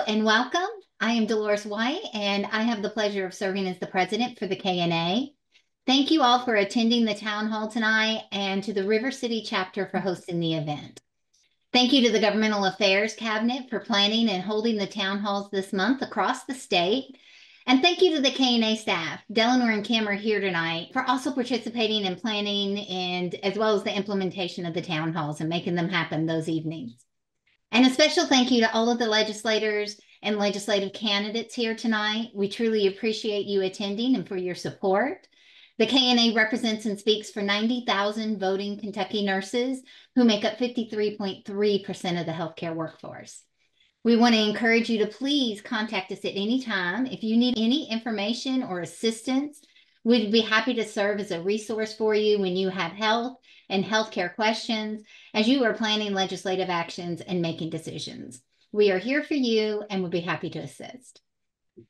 and welcome. I am Dolores White, and I have the pleasure of serving as the president for the KNA. Thank you all for attending the town hall tonight and to the River City chapter for hosting the event. Thank you to the Governmental Affairs Cabinet for planning and holding the town halls this month across the state. And thank you to the KNA staff. Delano and Kim are here tonight for also participating in planning and as well as the implementation of the town halls and making them happen those evenings. And a special thank you to all of the legislators and legislative candidates here tonight. We truly appreciate you attending and for your support. The KNA represents and speaks for 90,000 voting Kentucky nurses who make up 53.3% of the healthcare workforce. We want to encourage you to please contact us at any time. If you need any information or assistance, we'd be happy to serve as a resource for you when you have health and healthcare questions as you are planning legislative actions and making decisions. We are here for you and would be happy to assist.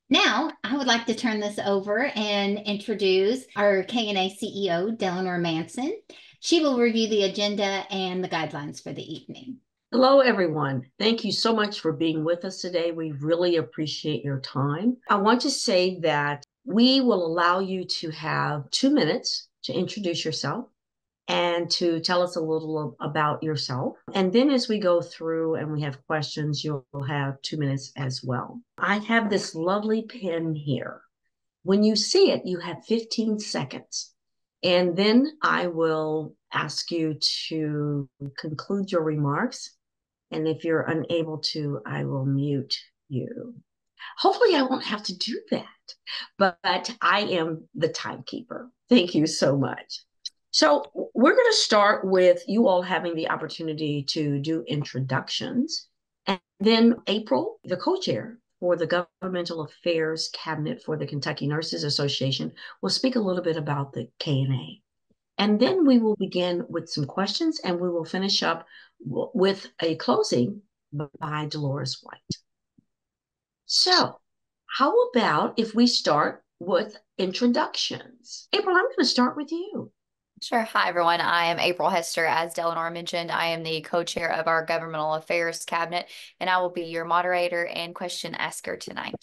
Now, I would like to turn this over and introduce our KNA CEO, Delano Manson. She will review the agenda and the guidelines for the evening. Hello, everyone. Thank you so much for being with us today. We really appreciate your time. I want to say that we will allow you to have 2 minutes to introduce yourself and to tell us a little about yourself. And then as we go through and we have questions, you'll have 2 minutes as well. I have this lovely pen here. When you see it, you have 15 seconds. And then I will ask you to conclude your remarks. And if you're unable to, I will mute you. Hopefully I won't have to do that, but I am the timekeeper. Thank you so much. So we're going to start with you all having the opportunity to do introductions. And then April, the co-chair for the Governmental Affairs Cabinet for the Kentucky Nurses Association, will speak a little bit about the KNA. And then we will begin with some questions and we will finish up with a closing by Dolores White. So how about if we start with introductions? April, I'm going to start with you. Sure. Hi, everyone. I am April Hester. As Delano mentioned, I am the co-chair of our Governmental Affairs Cabinet, and I will be your moderator and question asker tonight.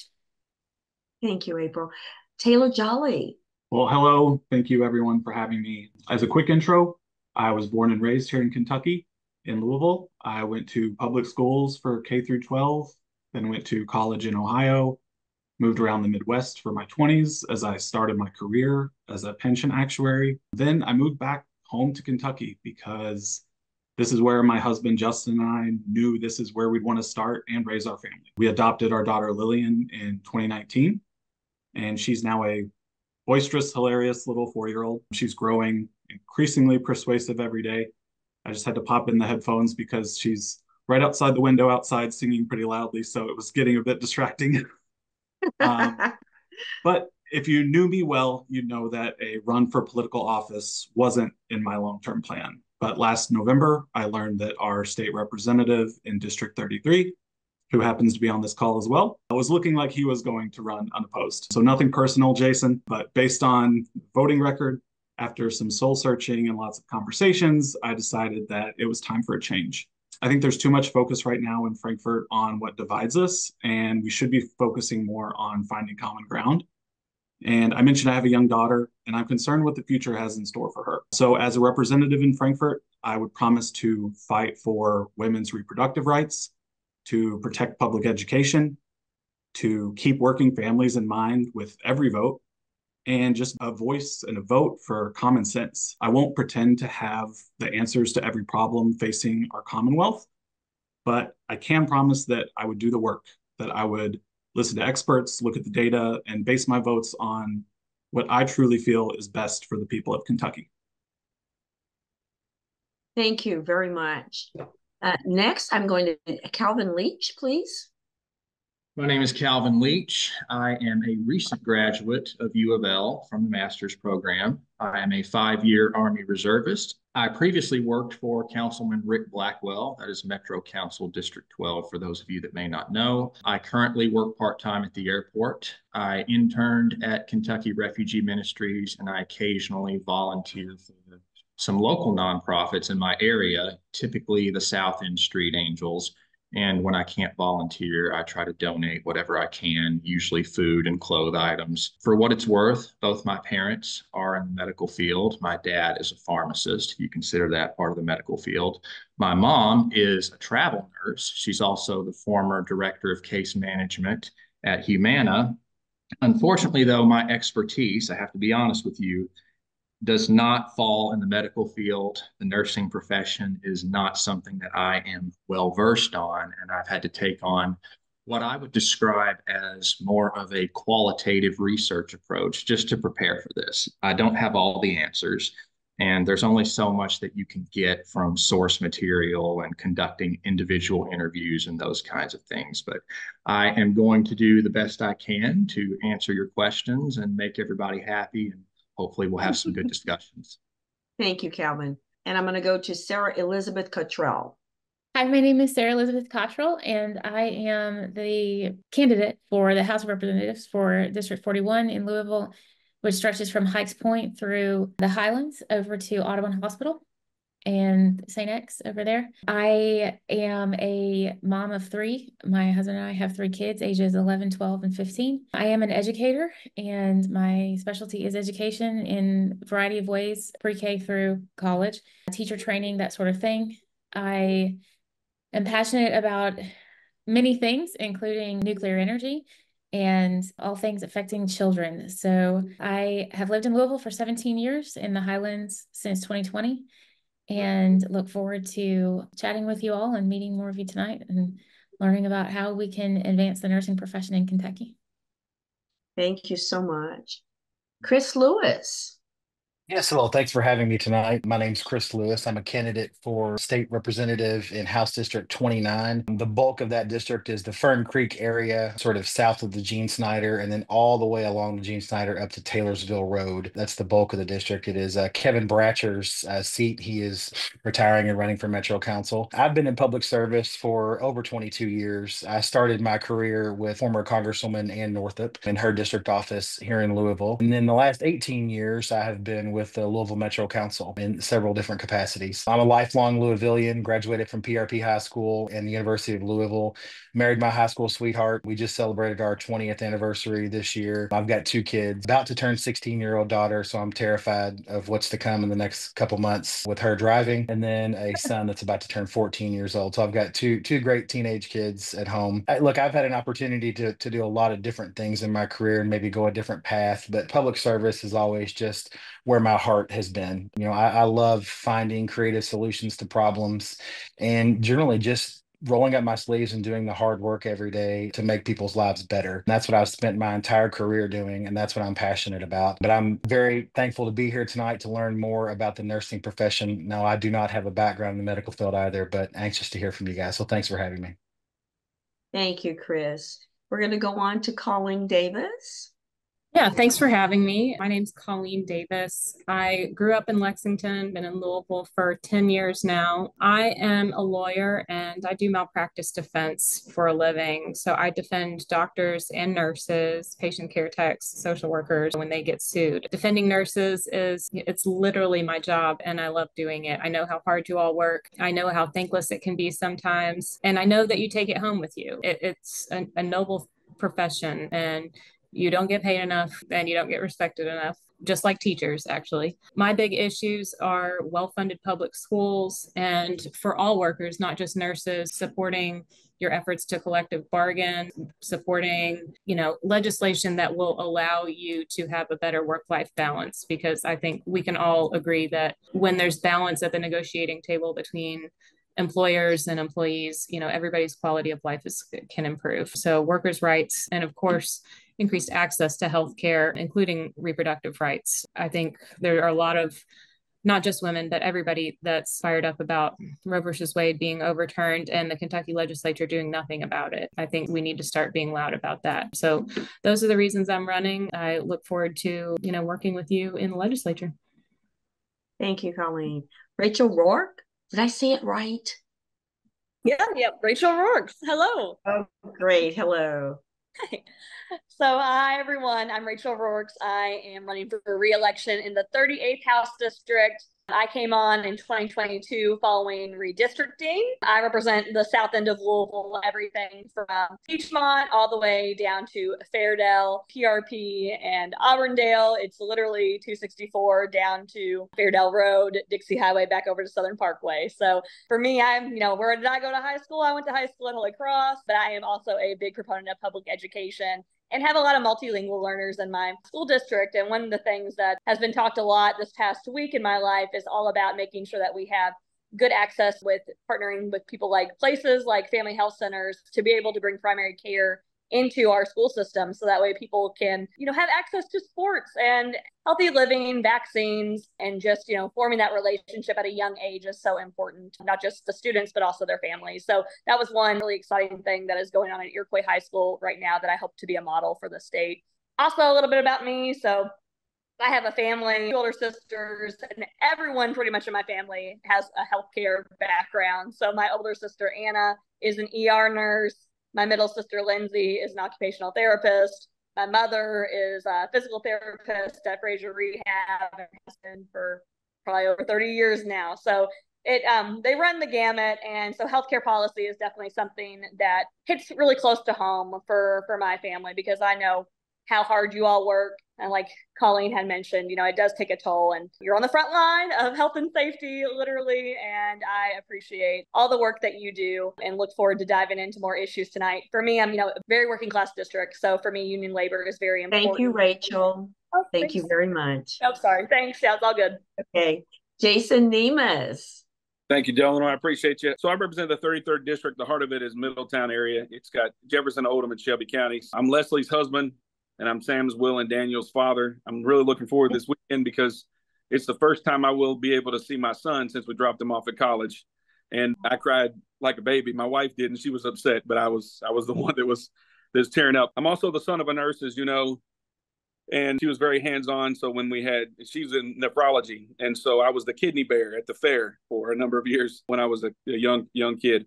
Thank you, April. Taylor Jolly. Well, hello. Thank you, everyone, for having me. As a quick intro, I was born and raised here in Kentucky, in Louisville. I went to public schools for K through 12, then went to college in Ohio, moved around the Midwest for my 20s as I started my career as a pension actuary. Then I moved back home to Kentucky because this is where my husband Justin and I knew this is where we'd want to start and raise our family. We adopted our daughter Lillian in 2019, and she's now a boisterous, hilarious little 4-year-old. She's growing increasingly persuasive every day. I just had to pop in the headphones because she's right outside the window outside singing pretty loudly, so it was getting a bit distracting. But if you knew me well, you'd know that a run for political office wasn't in my long-term plan. But last November, I learned that our state representative in District 33, who happens to be on this call as well, was looking like he was going to run unopposed. So nothing personal, Jason, but based on voting record, after some soul searching and lots of conversations, I decided that it was time for a change. I think there's too much focus right now in Frankfort on what divides us, and we should be focusing more on finding common ground. And I mentioned I have a young daughter, and I'm concerned what the future has in store for her. So as a representative in Frankfort, I would promise to fight for women's reproductive rights, to protect public education, to keep working families in mind with every vote, and just a voice and a vote for common sense. I won't pretend to have the answers to every problem facing our Commonwealth, but I can promise that I would do the work, that I would listen to experts, look at the data, and base my votes on what I truly feel is best for the people of Kentucky. Thank you very much. Next, I'm going to Calvin Leach, please. My name is Calvin Leach. I am a recent graduate of U of L from the master's program. I am a 5-year Army reservist. I previously worked for Councilman Rick Blackwell, that is Metro Council District 12, for those of you that may not know. I currently work part-time at the airport. I interned at Kentucky Refugee Ministries, and I occasionally volunteer for some local nonprofits in my area, typically the South End Street Angels. And when I can't volunteer, I try to donate whatever I can, usually food and clothes items. For what it's worth, both my parents are in the medical field. My dad is a pharmacist. You consider that part of the medical field. My mom is a travel nurse. She's also the former director of case management at Humana. Unfortunately, though, my expertise, I have to be honest with you, does not fall in the medical field. The nursing profession is not something that I am well versed on, and I've had to take on what I would describe as more of a qualitative research approach just to prepare for this. I don't have all the answers, and there's only so much that you can get from source material and conducting individual interviews and those kinds of things. But I am going to do the best I can to answer your questions and make everybody happy, and hopefully we'll have some good discussions. Thank you, Calvin. And I'm going to go to Sarah Elizabeth Cottrell. Hi, my name is Sarah Elizabeth Cottrell, and I am the candidate for the House of Representatives for District 41 in Louisville, which stretches from Hikes Point through the Highlands over to Audubon Hospital and St. X over there. I am a mom of three. My husband and I have three kids, ages 11, 12, and 15. I am an educator, and my specialty is education in a variety of ways, pre-K through college, teacher training, that sort of thing. I am passionate about many things, including nuclear energy and all things affecting children. So I have lived in Louisville for 17 years, in the Highlands since 2020, and look forward to chatting with you all and meeting more of you tonight and learning about how we can advance the nursing profession in Kentucky. Thank you so much. Chris Lewis. Yes, hello. Thanks for having me tonight. My name's Chris Lewis. I'm a candidate for state representative in House District 29. The bulk of that district is the Fern Creek area, sort of south of the Gene Snyder, and then all the way along the Gene Snyder up to Taylorsville Road. That's the bulk of the district. It is Kevin Bratcher's seat. He is retiring and running for Metro Council. I've been in public service for over 22 years. I started my career with former Congresswoman Ann Northup in her district office here in Louisville. And then the last 18 years, I have been with the Louisville Metro Council in several different capacities. I'm a lifelong Louisvillian, graduated from PRP High School and the University of Louisville, married my high school sweetheart. We just celebrated our 20th anniversary this year. I've got two kids, about to turn 16-year-old daughter, so I'm terrified of what's to come in the next couple months with her driving, and then a son that's about to turn 14 years old. So I've got two great teenage kids at home. Look, I've had an opportunity to do a lot of different things in my career and maybe go a different path, but public service is always just where my heart has been. You know, I love finding creative solutions to problems and generally just rolling up my sleeves and doing the hard work every day to make people's lives better. And that's what I've spent my entire career doing, and that's what I'm passionate about. But I'm very thankful to be here tonight to learn more about the nursing profession. Now, I do not have a background in the medical field either, but anxious to hear from you guys. So thanks for having me. Thank you, Chris. We're going to go on to Colleen Davis. Yeah, thanks for having me. My name's Colleen Davis. I grew up in Lexington, been in Louisville for 10 years now. I am a lawyer and I do malpractice defense for a living. So I defend doctors and nurses, patient care techs, social workers when they get sued. Defending nurses it's literally my job and I love doing it. I know how hard you all work. I know how thankless it can be sometimes. And I know that you take it home with you. It's a noble profession, and you don't get paid enough and you don't get respected enough, just like teachers, actually. My big issues are well-funded public schools and for all workers, not just nurses, supporting your efforts to collective bargain, supporting, legislation that will allow you to have a better work-life balance, because I think we can all agree that when there's balance at the negotiating table between employers and employees, everybody's quality of life can improve. So workers' rights, and of course, increased access to healthcare, including reproductive rights. I think there are a lot of, not just women, but everybody that's fired up about Roe versus Wade being overturned and the Kentucky legislature doing nothing about it. I think we need to start being loud about that. So those are the reasons I'm running. I look forward to, working with you in the legislature. Thank you, Colleen. Rachel Rourke, did I say it right? Yeah, Rachel Rourke. Hello. Oh, great. Hello. So, hi, everyone. I'm Rachel Rourke. I am running for re-election in the 38th House District. I came on in 2022 following redistricting. I represent the south end of Louisville, everything from Peachmont all the way down to Fairdale, PRP, and Auburndale. It's literally 264 down to Fairdale Road, Dixie Highway, back over to Southern Parkway. So for me, where did I go to high school? I went to high school at Holy Cross, but I am also a big proponent of public education and have a lot of multilingual learners in my school district. And one of the things that has been talked a lot this past week in my life is all about making sure that we have good access with partnering with people like places like family health centers to be able to bring primary care into our school system, so that way people can, have access to sports and healthy living, vaccines, and just, forming that relationship at a young age is so important, not just the students, but also their families. So that was one really exciting thing that is going on at Iroquois High School right now that I hope to be a model for the state. Also, a little bit about me. So I have a family, 2 older sisters, and everyone pretty much in my family has a healthcare background. So my older sister, Anna, is an ER nurse. My middle sister, Lindsay, is an occupational therapist. My mother is a physical therapist at Fraser Rehab and has been for probably over 30 years now. So they run the gamut. And so healthcare policy is definitely something that hits really close to home for my family, because I know how hard you all work. And like Colleen had mentioned, it does take a toll, and you're on the front line of health and safety, literally. And I appreciate all the work that you do and look forward to diving into more issues tonight. For me, I'm, a very working class district. So for me, union labor is very important. Thank you, Rachel. Oh, Thank you very much. Oh, sorry. Thanks. Yeah, it's all good. Okay. Jason Nemes. Thank you, Delano. I appreciate you. So I represent the 33rd district. The heart of it is Middletown area. It's got Jefferson, Oldham, and Shelby counties. I'm Leslie's husband, and I'm Sam's, Will, and Daniel's father. I'm really looking forward to this weekend because it's the first time I will be able to see my son since we dropped him off at college. And I cried like a baby. My wife did, and she was upset, but I was the one that was tearing up. I'm also the son of a nurse, as you know, and she was very hands-on. So when she's in nephrology, and so I was the kidney bear at the fair for a number of years when I was a young kid.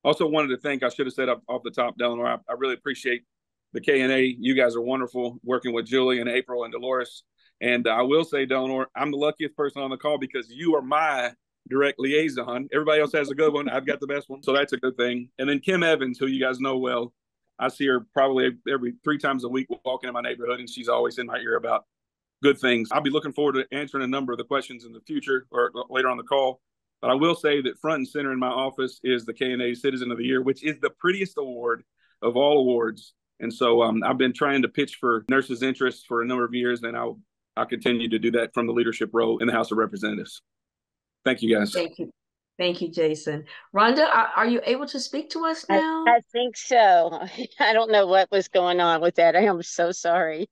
Also wanted to thank, I should have said off the top, Delano, I really appreciate the KNA. You guys are wonderful working with Julie and April and Dolores. And I will say, Delano, I'm the luckiest person on the call because you are my direct liaison. Everybody else has a good one. I've got the best one. So that's a good thing. And then Kim Evans, who you guys know well, I see her probably every 3 times a week walking in my neighborhood, and she's always in my ear about good things. I'll be looking forward to answering a number of the questions in the future or later on the call. But I will say that front and center in my office is the KNA Citizen of the Year, which is the prettiest award of all awards. And so I've been trying to pitch for nurses' interests for a number of years, and I'll continue to do that from the leadership role in the House of Representatives. Thank you, guys. Thank you. Thank you, Jason. Rhonda, are you able to speak to us now? I think so. I don't know what was going on with that. I am so sorry.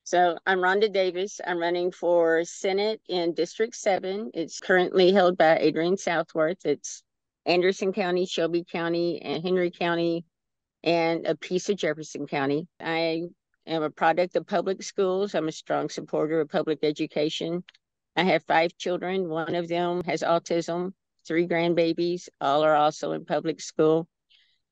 So I'm Rhonda Davis. I'm running for Senate in District 7. It's currently held by Adrian Southworth. It's Anderson County, Shelby County, and Henry County, and a piece of Jefferson County. I am a product of public schools. I'm a strong supporter of public education. I have 5 children. One of them has autism, 3 grandbabies. All are also in public school.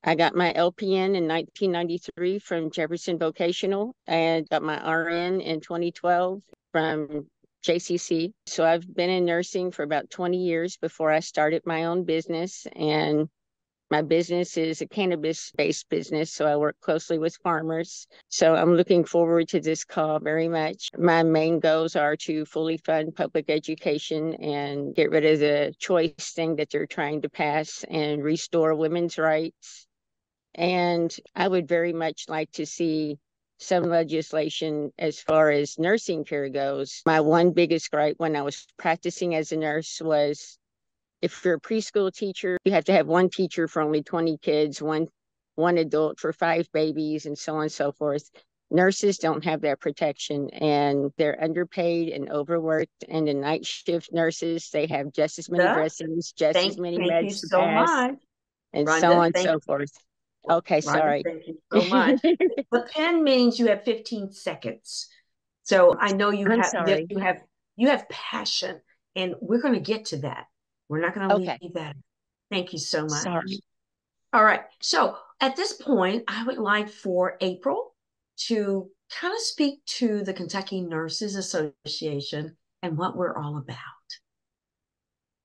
I got my LPN in 1993 from Jefferson Vocational and got my RN in 2012 from JCC. So I've been in nursing for about 20 years before I started my own business. And my business is a cannabis-based business, so I work closely with farmers. So I'm looking forward to this call very much. My main goals are to fully fund public education and get rid of the choice thing that they're trying to pass and restore women's rights. And I would very much like to see some legislation as far as nursing care goes. My one biggest gripe when I was practicing as a nurse was, if you're a preschool teacher, you have to have 1 teacher for only 20 kids, one adult for 5 babies, and so on and so forth. Nurses don't have that protection, and they're underpaid and overworked. And the night shift nurses, they have just as many dressings, just as many meds to pass, and Rhonda, so on and so forth. Okay, Rhonda, sorry. Thank you so much. The pen means you have 15 seconds. So I know you have passion, and we're going to get to that. We're not going to leave that. Thank you so much. Sorry. All right. So at this point, I would like for April to kind of speak to the Kentucky Nurses Association and what we're all about.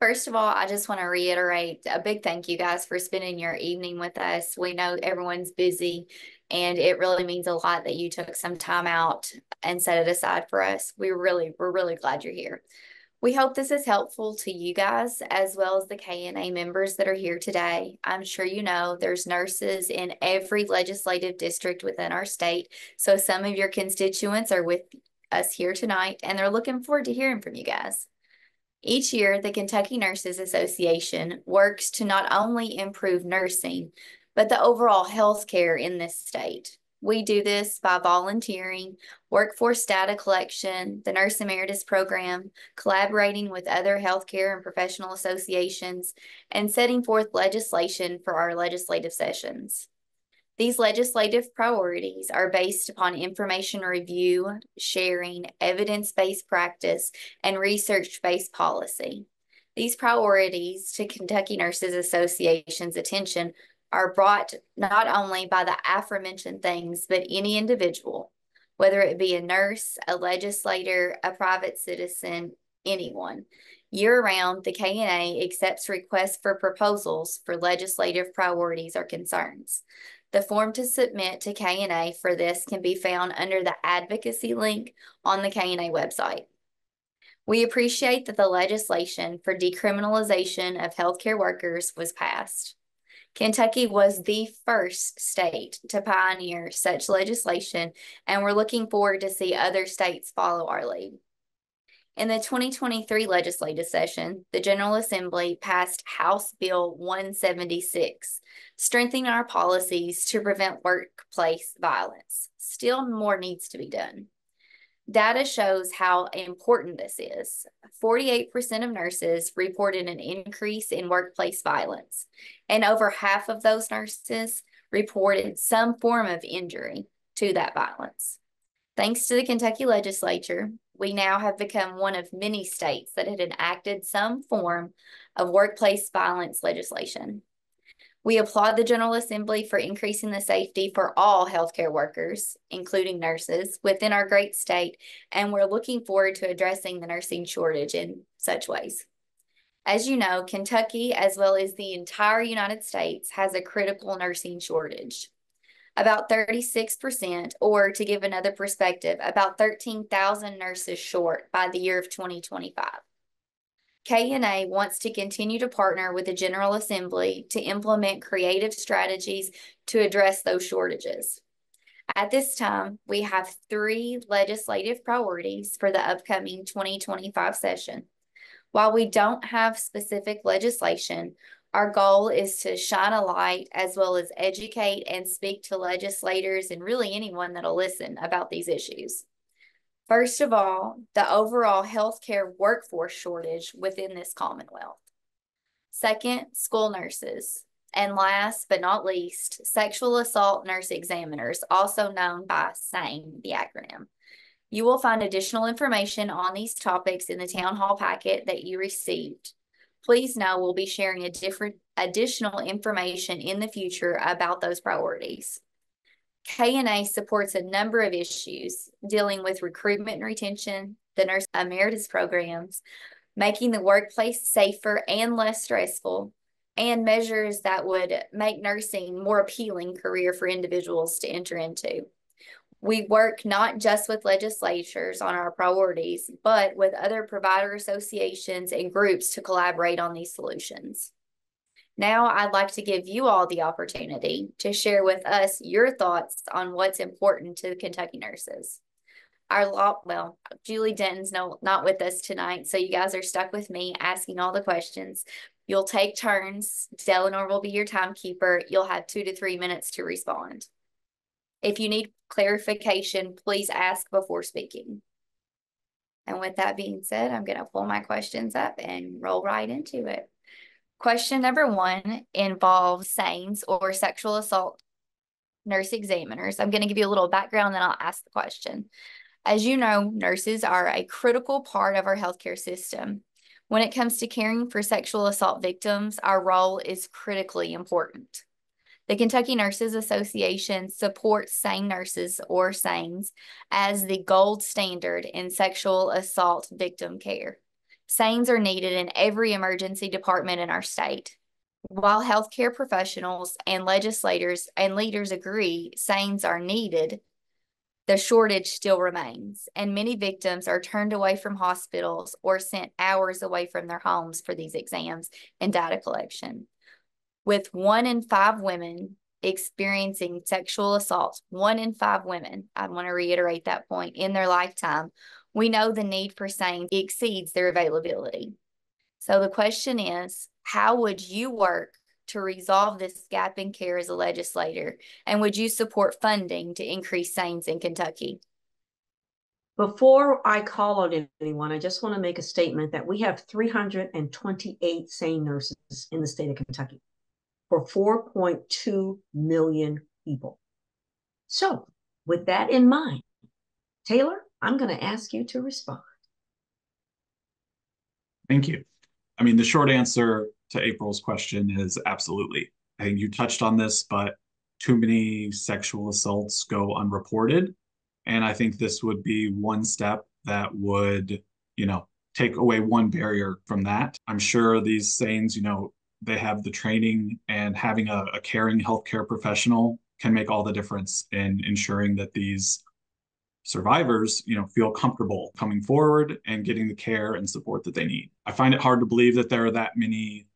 First of all, I just want to reiterate a big thank you guys for spending your evening with us. We know everyone's busy, and it really means a lot that you took some time out and set it aside for us. We're really glad you're here. We hope this is helpful to you guys as well as the KNA members that are here today. I'm sure you know there's nurses in every legislative district within our state, so some of your constituents are with us here tonight, and they're looking forward to hearing from you guys. Each year, the Kentucky Nurses Association works to not only improve nursing, but the overall health care in this state. We do this by volunteering, workforce data collection, the Nurse Emeritus program, collaborating with other healthcare and professional associations, and setting forth legislation for our legislative sessions. These legislative priorities are based upon information review, sharing, evidence-based practice, and research-based policy. These priorities to Kentucky Nurses Association's attention are brought not only by the aforementioned things, but any individual, whether it be a nurse, a legislator, a private citizen, anyone. Year-round, the KNA accepts requests for proposals for legislative priorities or concerns. The form to submit to KNA for this can be found under the advocacy link on the KNA website. We appreciate that the legislation for decriminalization of healthcare workers was passed. Kentucky was the first state to pioneer such legislation, and we're looking forward to see other states follow our lead. In the 2023 legislative session, the General Assembly passed House Bill 176, strengthening our policies to prevent workplace violence. Still more needs to be done. Data shows how important this is. 48% of nurses reported an increase in workplace violence, and over half of those nurses reported some form of injury to that violence. Thanks to the Kentucky legislature, we now have become one of many states that had enacted some form of workplace violence legislation. We applaud the General Assembly for increasing the safety for all healthcare workers, including nurses, within our great state, and we're looking forward to addressing the nursing shortage in such ways. As you know, Kentucky, as well as the entire United States, has a critical nursing shortage. About 36%, or to give another perspective, about 13,000 nurses short by the year of 2025. KNA wants to continue to partner with the General Assembly to implement creative strategies to address those shortages. At this time, we have 3 legislative priorities for the upcoming 2025 session. While we don't have specific legislation, our goal is to shine a light as well as educate and speak to legislators and really anyone that'll listen about these issues. First of all, the overall healthcare workforce shortage within this Commonwealth. Second, school nurses. And last but not least, sexual assault nurse examiners, also known by SANE, the acronym. You will find additional information on these topics in the town hall packet that you received. Please know we'll be sharing additional information in the future about those priorities. KNA supports a number of issues dealing with recruitment and retention, the Nurse Emeritus programs, making the workplace safer and less stressful, and measures that would make nursing more appealing career for individuals to enter into. We work not just with legislatures on our priorities, but with other provider associations and groups to collaborate on these solutions. Now I'd like to give you all the opportunity to share with us your thoughts on what's important to the Kentucky nurses. Julie Denton's not with us tonight, so you guys are stuck with me asking all the questions. You'll take turns. Delano will be your timekeeper. You'll have 2 to 3 minutes to respond. If you need clarification, please ask before speaking. And with that being said, I'm going to pull my questions up and roll right into it. Question number 1 involves SANEs, or sexual assault nurse examiners. I'm going to give you a little background, then I'll ask the question. As you know, nurses are a critical part of our healthcare system. When it comes to caring for sexual assault victims, our role is critically important. The Kentucky Nurses Association supports SANE nurses, or SANEs, as the gold standard in sexual assault victim care. SANEs are needed in every emergency department in our state. While healthcare professionals and legislators and leaders agree SANEs are needed, the shortage still remains, and many victims are turned away from hospitals or sent hours away from their homes for these exams and data collection. With 1 in 5 women experiencing sexual assault, 1 in 5 women, I want to reiterate that point, in their lifetime, we know the need for SANEs exceeds their availability. So the question is, how would you work to resolve this gap in care as a legislator? And would you support funding to increase SANEs in Kentucky? Before I call on anyone, I just want to make a statement that we have 328 SANE nurses in the state of Kentucky for 4.2 million people. So with that in mind, Taylor, I'm going to ask you to respond. Thank you. I mean, the short answer to April's question is absolutely. I think you touched on this, but too many sexual assaults go unreported. And I think this would be one step that would, take away one barrier from that. I'm sure these SANEs, they have the training, and having a caring healthcare professional can make all the difference in ensuring that these survivors, feel comfortable coming forward and getting the care and support that they need. I find it hard to believe that there are that many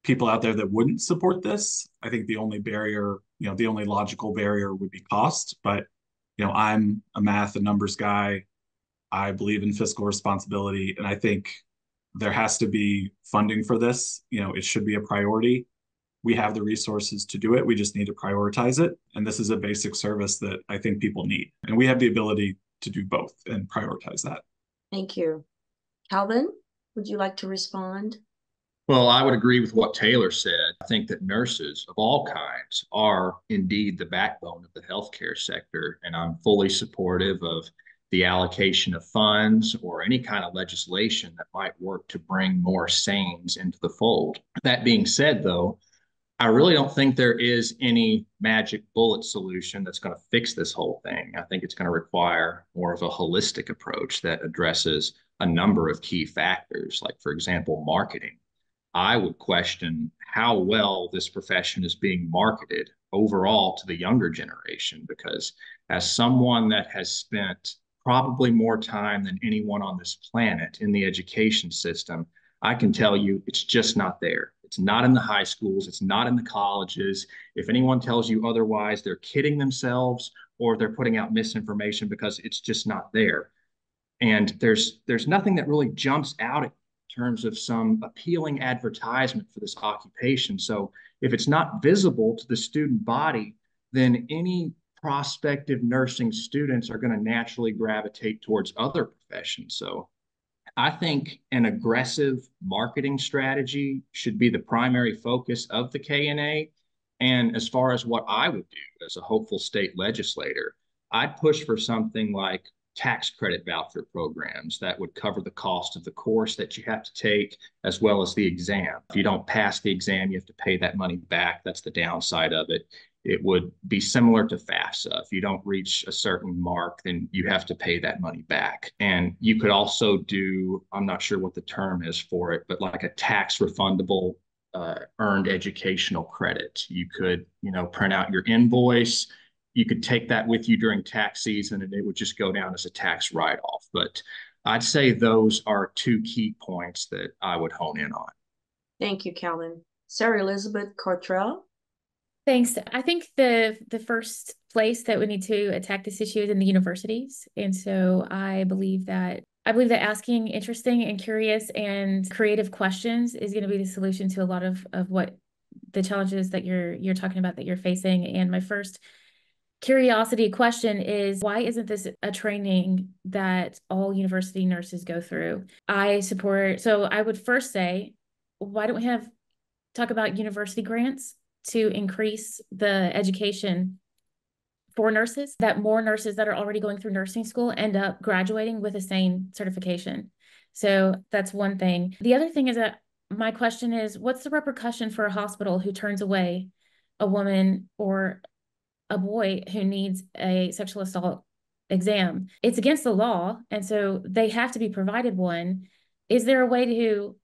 people out there that wouldn't support this. I think the only barrier, the only logical barrier would be cost. But, I'm a math and numbers guy. I believe in fiscal responsibility, and I think there has to be funding for this. It should be a priority. We have the resources to do it. We just need to prioritize it. And this is a basic service that I think people need. And we have the ability to do both and prioritize that. Thank you. Calvin, would you like to respond? Well, I would agree with what Taylor said. I think that nurses of all kinds are indeed the backbone of the healthcare sector, and I'm fully supportive of the allocation of funds or any kind of legislation that might work to bring more SANEs into the fold. That being said, though, I really don't think there is any magic bullet solution that's going to fix this whole thing. I think it's going to require more of a holistic approach that addresses a number of key factors, like, for example, marketing. I would question how well this profession is being marketed overall to the younger generation, because as someone that has spent probably more time than anyone on this planet in the education system, I can tell you it's just not there. It's not in the high schools. It's not in the colleges. If anyone tells you otherwise, they're kidding themselves or they're putting out misinformation, because it's just not there. And there's nothing that really jumps out in terms of some appealing advertisement for this occupation. So if it's not visible to the student body, then any prospective nursing students are going to naturally gravitate towards other professions. So I think an aggressive marketing strategy should be the primary focus of the KNA. And as far as what I would do as a hopeful state legislator, I'd push for something like tax credit voucher programs that would cover the cost of the course that you have to take, as well as the exam. If you don't pass the exam, you have to pay that money back. That's the downside of it. It would be similar to FAFSA. If you don't reach a certain mark, then you have to pay that money back. And you could also do, I'm not sure what the term is for it, but like a tax refundable earned educational credit. You could, print out your invoice. You could take that with you during tax season and it would just go down as a tax write-off. But I'd say those are two key points that I would hone in on. Thank you, Calvin. Sarah Elizabeth Cortrell. Thanks. I think the first place that we need to attack this issue is in the universities. And so I believe that asking interesting and curious and creative questions is going to be the solution to a lot of what the challenges that you're talking about that you're facing. And my first curiosity question is, why isn't this a training that all university nurses go through? So I would first say, why don't we talk about university grants to increase the education for nurses, that more nurses that are already going through nursing school end up graduating with a SANE certification. So that's one thing. The other thing is that my question is, what's the repercussion for a hospital who turns away a woman or a boy who needs a sexual assault exam? It's against the law, and so they have to be provided one. is there a way to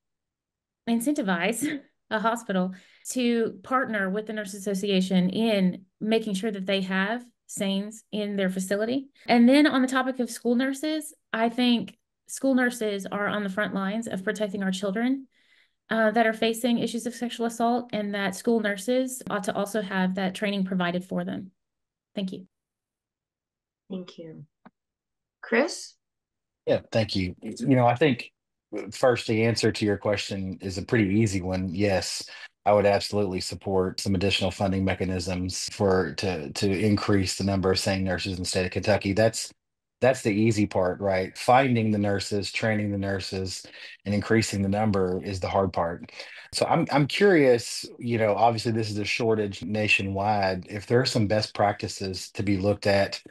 incentivize a hospital to partner with the Nurse Association in making sure that they have SANEs in their facility? And then on the topic of school nurses, I think school nurses are on the front lines of protecting our children that are facing issues of sexual assault, and that school nurses ought to also have that training provided for them. Thank you. Thank you. Chris? Yeah, thank you. I think first, the answer to your question is a pretty easy one. Yes, I would absolutely support some additional funding mechanisms to increase the number of SANE nurses in the state of Kentucky. That's the easy part, right? Finding the nurses, training the nurses, and increasing the number is the hard part. So I'm curious, obviously this is a shortage nationwide. If there are some best practices to be looked at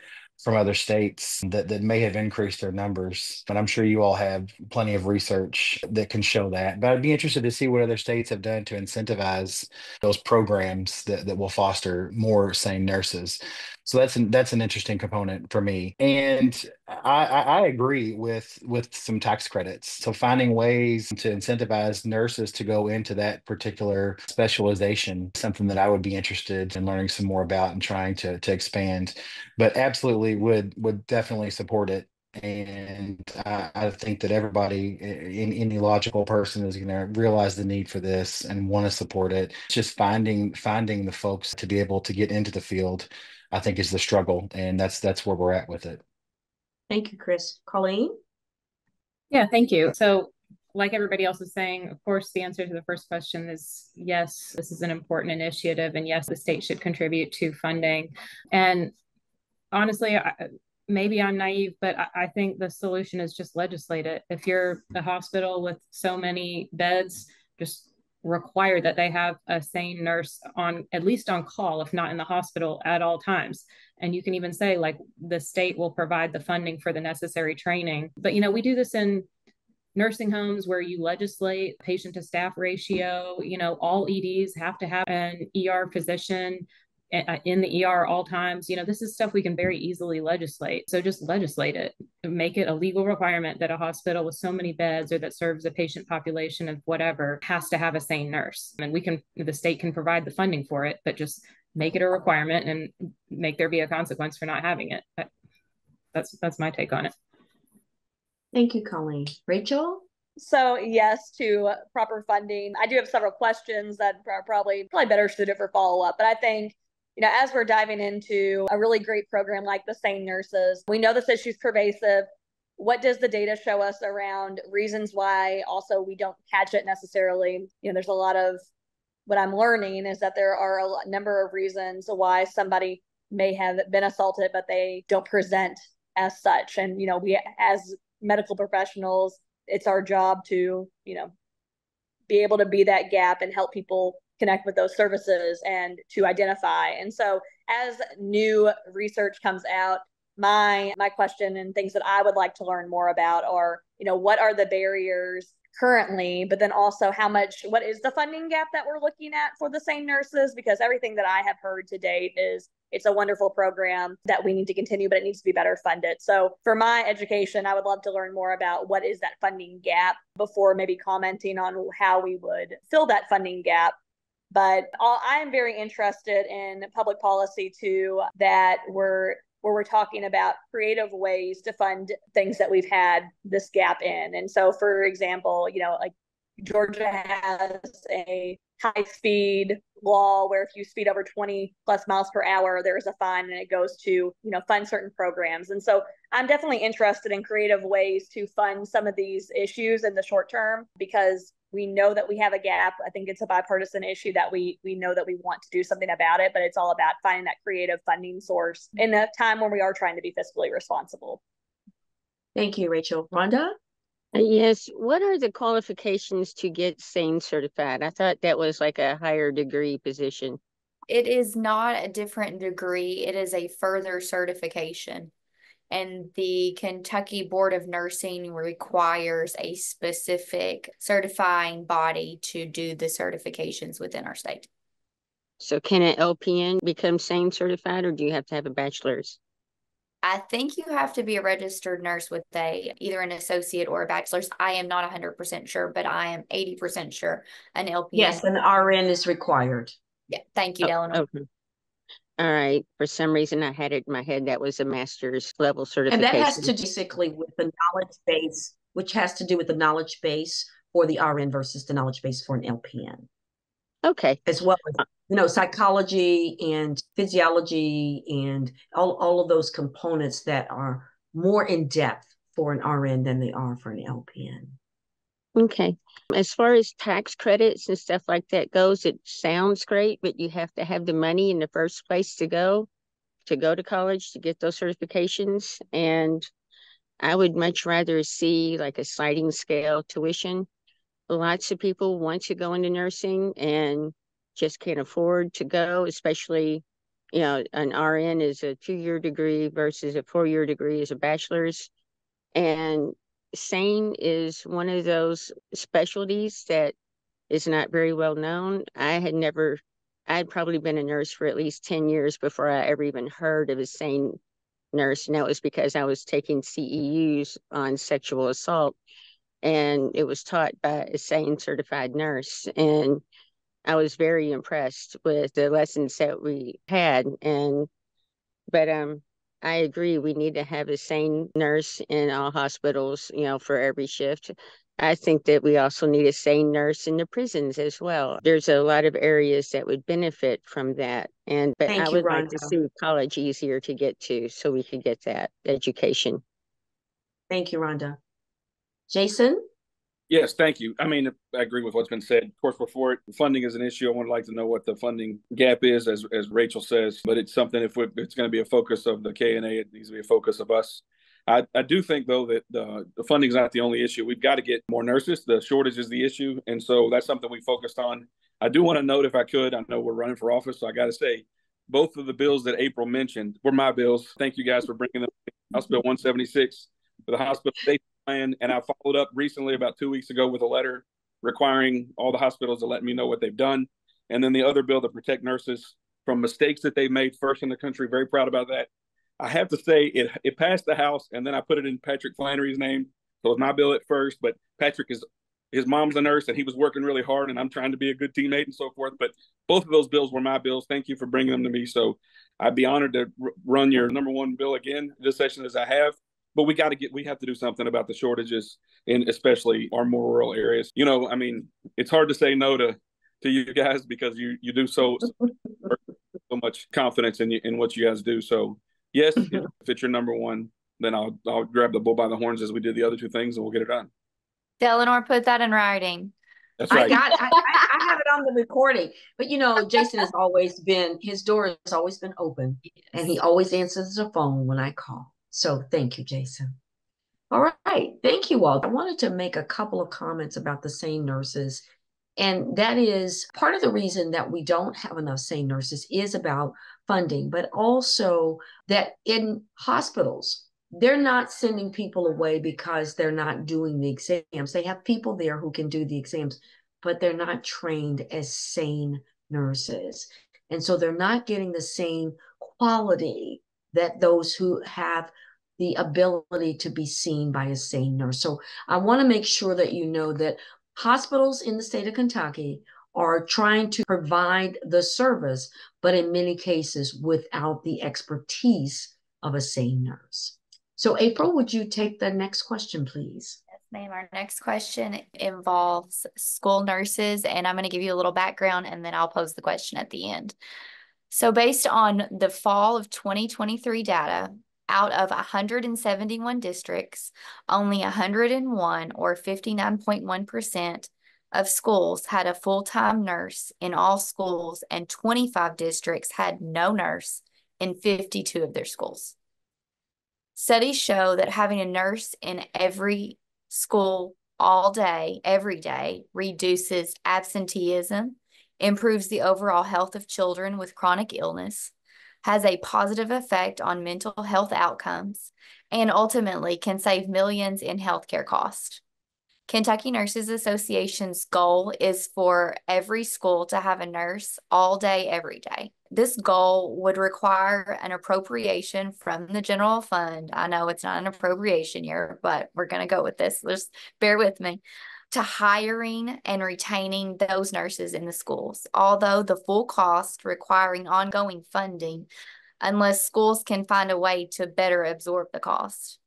from other states that may have increased their numbers. And I'm sure you all have plenty of research that can show that. But I'd be interested to see what other states have done to incentivize those programs that will foster more SANE nurses. So that's an interesting component for me. And I agree with some tax credits. So finding ways to incentivize nurses to go into that particular specialization, something that I would be interested in learning some more about and trying to expand. But absolutely would definitely support it. And I think that everybody, any logical person, is going to realize the need for this and want to support it. Just finding the folks to be able to get into the field, I think, is the struggle, and that's where we're at with it. Thank you, Chris. Colleen? Yeah, thank you. So like everybody else is saying, of course, the answer to the first question is yes, this is an important initiative, and yes, the state should contribute to funding. And honestly, maybe I'm naive, but I think the solution is just legislate it. If you're a hospital with so many beds, just require that they have a SANE nurse at least on call, if not in the hospital at all times. And you can even say, like, the state will provide the funding for the necessary training. But, we do this in nursing homes where you legislate patient to staff ratio. All EDs have to have an ER physician in the ER all times. This is stuff we can very easily legislate. So just legislate it, make it a legal requirement that a hospital with so many beds or that serves a patient population of whatever has to have a SANE nurse. And the state can provide the funding for it, but just make it a requirement and make there be a consequence for not having it. That's my take on it. Thank you, Colleen. Rachel? So yes to proper funding. I do have several questions that are probably better suited for follow-up, but I think as we're diving into a really great program like the SANE nurses, we know this issue is pervasive. What does the data show us around reasons why also we don't catch it necessarily? There's a lot of, what I'm learning is that there are a number of reasons why somebody may have been assaulted, but they don't present as such. And, we as medical professionals, it's our job to, be able to be that gap and help people connect with those services and to identify. And so as new research comes out, my question and things that I would like to learn more about are, what are the barriers currently, but then also what is the funding gap that we're looking at for the SANE nurses? Because everything that I have heard to date is it's a wonderful program that we need to continue, but it needs to be better funded. So for my education, I would love to learn more about what is that funding gap before maybe commenting on how we would fill that funding gap. But I am very interested in public policy too, that where we're talking about creative ways to fund things that we've had this gap in. And so, for example, like Georgia has a high-speed law where if you speed over 20 plus miles per hour, there's a fine, and it goes to, fund certain programs. And so I'm definitely interested in creative ways to fund some of these issues in the short term, because we know that we have a gap. I think it's a bipartisan issue that we know that we want to do something about it, but it's all about finding that creative funding source in a time when we are trying to be fiscally responsible. Thank you, Rachel. Rhonda? Yes. What are the qualifications to get SANE certified? I thought that was like a higher degree position. It is not a different degree. It is a further certification. And the Kentucky Board of Nursing requires a specific certifying body to do the certifications within our state. So can an LPN become SANE certified, or do you have to have a bachelor's? I think you have to be a registered nurse with either an associate or a bachelor's. I am not 100% sure, but I am 80% sure an LPN. Yes, an RN is required. Yeah, thank you, Eleanor. Okay. All right. For some reason, I had it in my head that was a master's level And certification. that has to do basically with the knowledge base, which has to do with the knowledge base for the RN versus the knowledge base for an LPN. Okay. As well as, psychology and physiology and all of those components that are more in depth for an RN than they are for an LPN. Okay. As far as tax credits and stuff like that goes, it sounds great, but you have to have the money in the first place to go to college to get those certifications. And I would much rather see like a sliding scale tuition. Lots of people want to go into nursing and just can't afford to go, especially, an RN is a 2-year degree versus a 4-year degree is a bachelor's. And SANE is one of those specialties that is not very well known. I'd probably been a nurse for at least 10 years before I ever even heard of a SANE nurse. And that was because I was taking CEUs on sexual assault, and it was taught by a SANE certified nurse. And I was very impressed with the lessons that we had. But I agree, we need to have a SANE nurse in all hospitals, for every shift. I think that we also need a SANE nurse in the prisons as well. There's a lot of areas that would benefit from that. But Thank I you, would like to Rhonda. see college easier to get to so we could get that education. Thank you, Rhonda. Jason? Yes, thank you. I mean, I agree with what's been said. Of course, before funding is an issue, I would like to know what the funding gap is, as Rachel says. But it's something, if it's going to be a focus of the KNA, it needs to be a focus of us. I do think, though, that the funding is not the only issue. We've got to get more nurses. The shortage is the issue. And so that's something we focused on. I do want to note, if I could, I know we're running for office, so I got to say, both of the bills that April mentioned were my bills. Thank you guys for bringing them. House Bill 176 for the hospital safety plan. And I followed up recently, about 2 weeks ago, with a letter requiring all the hospitals to let me know what they've done. And then the other bill to protect nurses from mistakes that they made, first in the country. Very proud about that. I have to say it passed the House, and then I put it in Patrick Flannery's name. So it was my bill at first, but Patrick his mom's a nurse, and he was working really hard, and I'm trying to be a good teammate and so forth. But both of those bills were my bills. Thank you for bringing them to me. So I'd be honored to run your number one bill again this session, as I have. But we have to do something about the shortages in especially our more rural areas. I mean, it's hard to say no to you guys, because you do so much confidence in what you guys do. So yes, if it's your number one, then I'll grab the bull by the horns, as we did the other two things, and we'll get it done. Eleanor, put that in writing. That's right. I have it on the recording. But Jason his door has always been open, and he always answers the phone when I call. So thank you, Jason. All right. Thank you all. I wanted to make a couple of comments about the SANE nurses. And that is part of the reason that we don't have enough SANE nurses is about funding, but also that in hospitals, they're not sending people away because they're not doing the exams. They have people there who can do the exams, but they're not trained as SANE nurses. And so they're not getting the same quality that those who have the ability to be seen by a SANE nurse. So I want to make sure that you know that hospitals in the state of Kentucky are trying to provide the service, but in many cases without the expertise of a SANE nurse. So April, would you take the next question, please? Yes, ma'am. Our next question involves school nurses, and I'm going to give you a little background, and then I'll pose the question at the end. So based on the fall of 2023 data, out of 171 districts, only 101, or 59.1%, of schools had a full-time nurse in all schools, and 25 districts had no nurse in 52 of their schools. Studies show that having a nurse in every school all day, every day, reduces absenteeism, improves the overall health of children with chronic illness, has a positive effect on mental health outcomes, and ultimately can save millions in healthcare costs. Kentucky Nurses Association's goal is for every school to have a nurse all day, every day. This goal would require an appropriation from the general fund. I know it's not an appropriation year, but we're going to go with this. Just bear with me. To hiring and retaining those nurses in the schools, although the full cost requiring ongoing funding unless schools can find a way to better absorb the cost.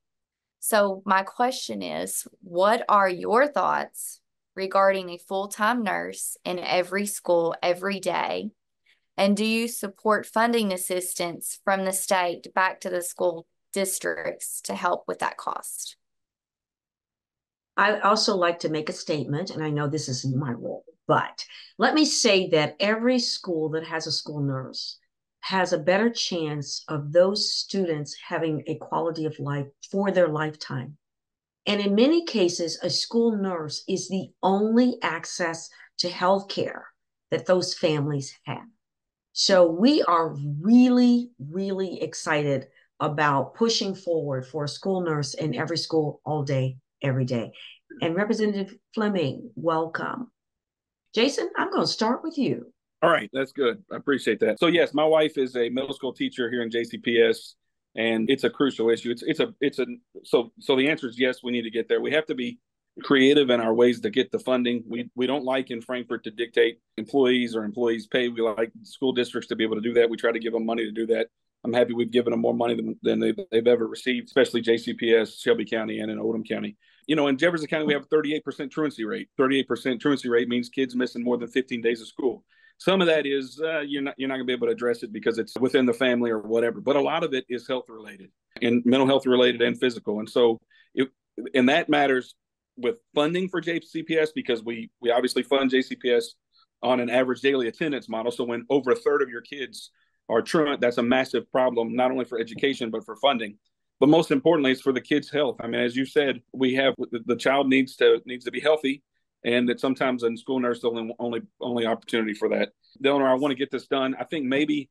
So my question is, what are your thoughts regarding a full-time nurse in every school every day? And do you support funding assistance from the state back to the school districts to help with that cost? I also like to make a statement, and I know this isn't my role, but let me say that every school that has a school nurse has a better chance of those students having a quality of life for their lifetime. And in many cases, a school nurse is the only access to health care that those families have. So we are really, really excited about pushing forward for a school nurse in every school all day, every day. And Representative Fleming, welcome. Jason, I'm going to start with you. All right, that's good. I appreciate that. So yes, my wife is a middle school teacher here in JCPS, and it's a crucial issue. So the answer is yes, we need to get there. We have to be creative in our ways to get the funding. We don't like in Frankfort to dictate employees or employees' pay. We like school districts to be able to do that. We try to give them money to do that. I'm happy we've given them more money than they've ever received, especially JCPS, Shelby County, and in Oldham County. You know, in Jefferson County, we have a 38% truancy rate. 38% truancy rate means kids missing more than 15 days of school. Some of that is you're not going to be able to address it because it's within the family or whatever. But a lot of it is health related and mental health related and physical. And so and that matters with funding for JCPS because we obviously fund JCPS on an average daily attendance model. So when over a third of your kids are truant, that's a massive problem, not only for education, but for funding. But most importantly, it's for the kids' health. I mean, as you said, we have the child needs to be healthy. And that sometimes in school nurse, the only opportunity for that. Delnor, I want to get this done. I think maybe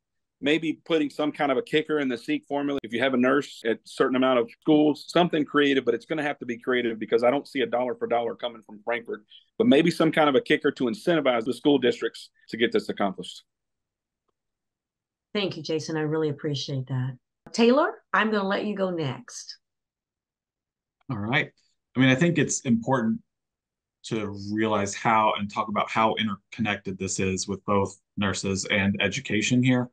putting some kind of a kicker in the SEEK formula. If you have a nurse at a certain amount of schools, something creative, but it's going to have to be creative because I don't see a dollar for dollar coming from Frankfort. But maybe some kind of a kicker to incentivize the school districts to get this accomplished. Thank you, Jason. I really appreciate that. Taylor, I'm going to let you go next. All right. I mean, I think it's important to realize how and talk about how interconnected this is with both nurses and education here.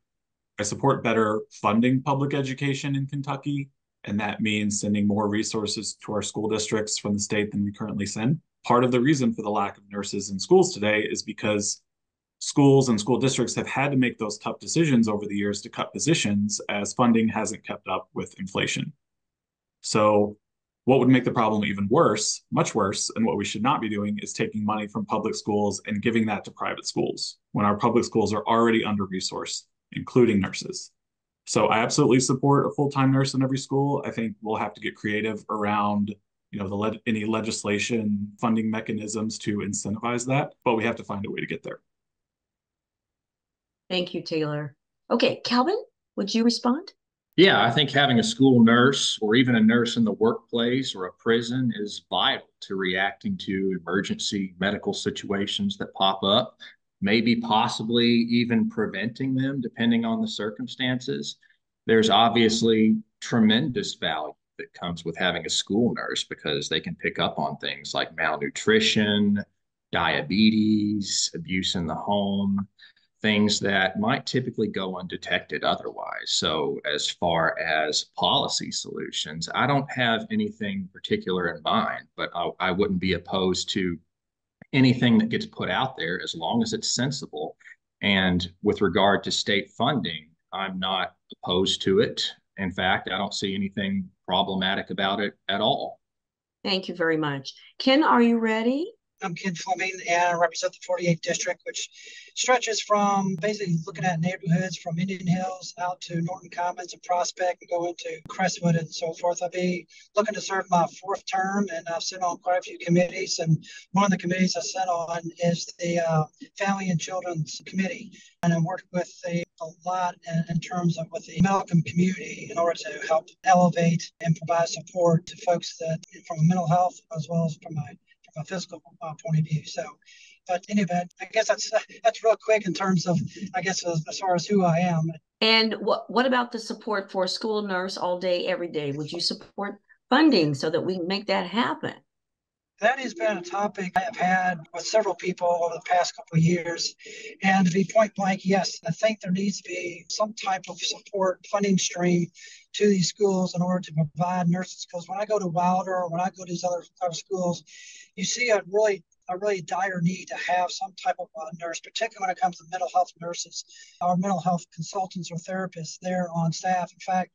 I support better funding public education in Kentucky, and that means sending more resources to our school districts from the state than we currently send. Part of the reason for the lack of nurses in schools today is because schools and school districts have had to make those tough decisions over the years to cut positions as funding hasn't kept up with inflation. So what would make the problem even worse, much worse, and what we should not be doing is taking money from public schools and giving that to private schools when our public schools are already under-resourced, including nurses. So I absolutely support a full-time nurse in every school. I think we'll have to get creative around, you know, any legislation, funding mechanisms to incentivize that, but we have to find a way to get there. Thank you, Taylor. Okay, Calvin, would you respond? Yeah, I think having a school nurse or even a nurse in the workplace or a prison is vital to reacting to emergency medical situations that pop up, maybe possibly even preventing them depending on the circumstances. There's obviously tremendous value that comes with having a school nurse because they can pick up on things like malnutrition, diabetes, abuse in the home, things that might typically go undetected otherwise. So as far as policy solutions, I don't have anything particular in mind, but I wouldn't be opposed to anything that gets put out there as long as it's sensible. And with regard to state funding, I'm not opposed to it. In fact, I don't see anything problematic about it at all. Thank you very much. Ken, are you ready? I'm Ken Fleming, and I represent the 48th District, which stretches from basically looking at neighborhoods from Indian Hills out to Norton Commons and Prospect and go into Crestwood and so forth. I'll be looking to serve my fourth term, and I've sat on quite a few committees. And one of the committees I sat on is the Family and Children's Committee. And I worked with a lot in terms of with the Malcolm community in order to help elevate and provide support to folks that from a mental health as well as from a physical point of view. So But in any event, I guess that's real quick in terms of, I guess, as far as who I am. And what about the support for a school nurse all day, every day? Would you support funding so that we can make that happen? That has been a topic I have had with several people over the past couple of years. And to be point blank, yes, I think there needs to be some type of support funding stream to these schools in order to provide nurses. Because when I go to Wilder or when I go to these other schools, you see a really dire need to have some type of nurse, particularly when it comes to mental health nurses or mental health consultants or therapists there on staff. In fact,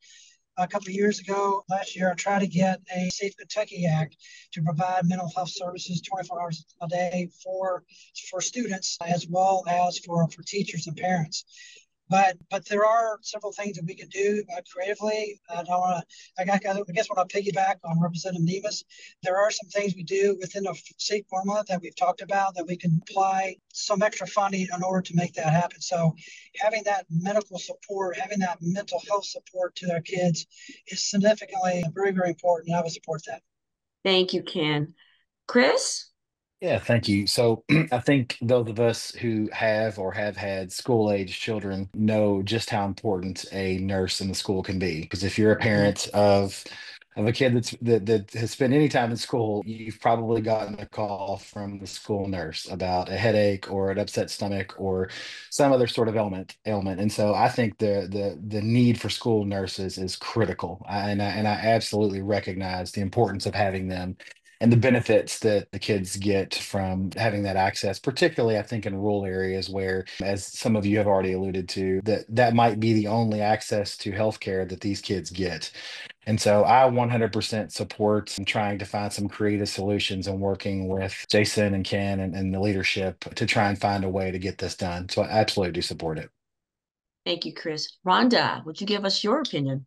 a couple of years ago, last year, I tried to get a Safe Kentucky Act to provide mental health services 24 hours a day for students as well as for teachers and parents. But there are several things that we can do creatively. I guess when I piggyback on Representative Nevis, there are some things we do within the state formula that we've talked about that we can apply some extra funding in order to make that happen. So having that medical support, having that mental health support to their kids is significantly very, very important. And I would support that. Thank you, Ken. Chris? Yeah, thank you. So I think those of us who have or have had school age children know just how important a nurse in the school can be. Because if you're a parent of a kid that has spent any time in school, you've probably gotten a call from the school nurse about a headache or an upset stomach or some other sort of ailment. And so I think the need for school nurses is critical. And I absolutely recognize the importance of having them and the benefits that the kids get from having that access, particularly I think in rural areas where, as some of you have already alluded to, that might be the only access to healthcare that these kids get. And so I 100% support trying to find some creative solutions and working with Jason and Ken and the leadership to try and find a way to get this done. So I absolutely do support it. Thank you, Chris. Rhonda, would you give us your opinion?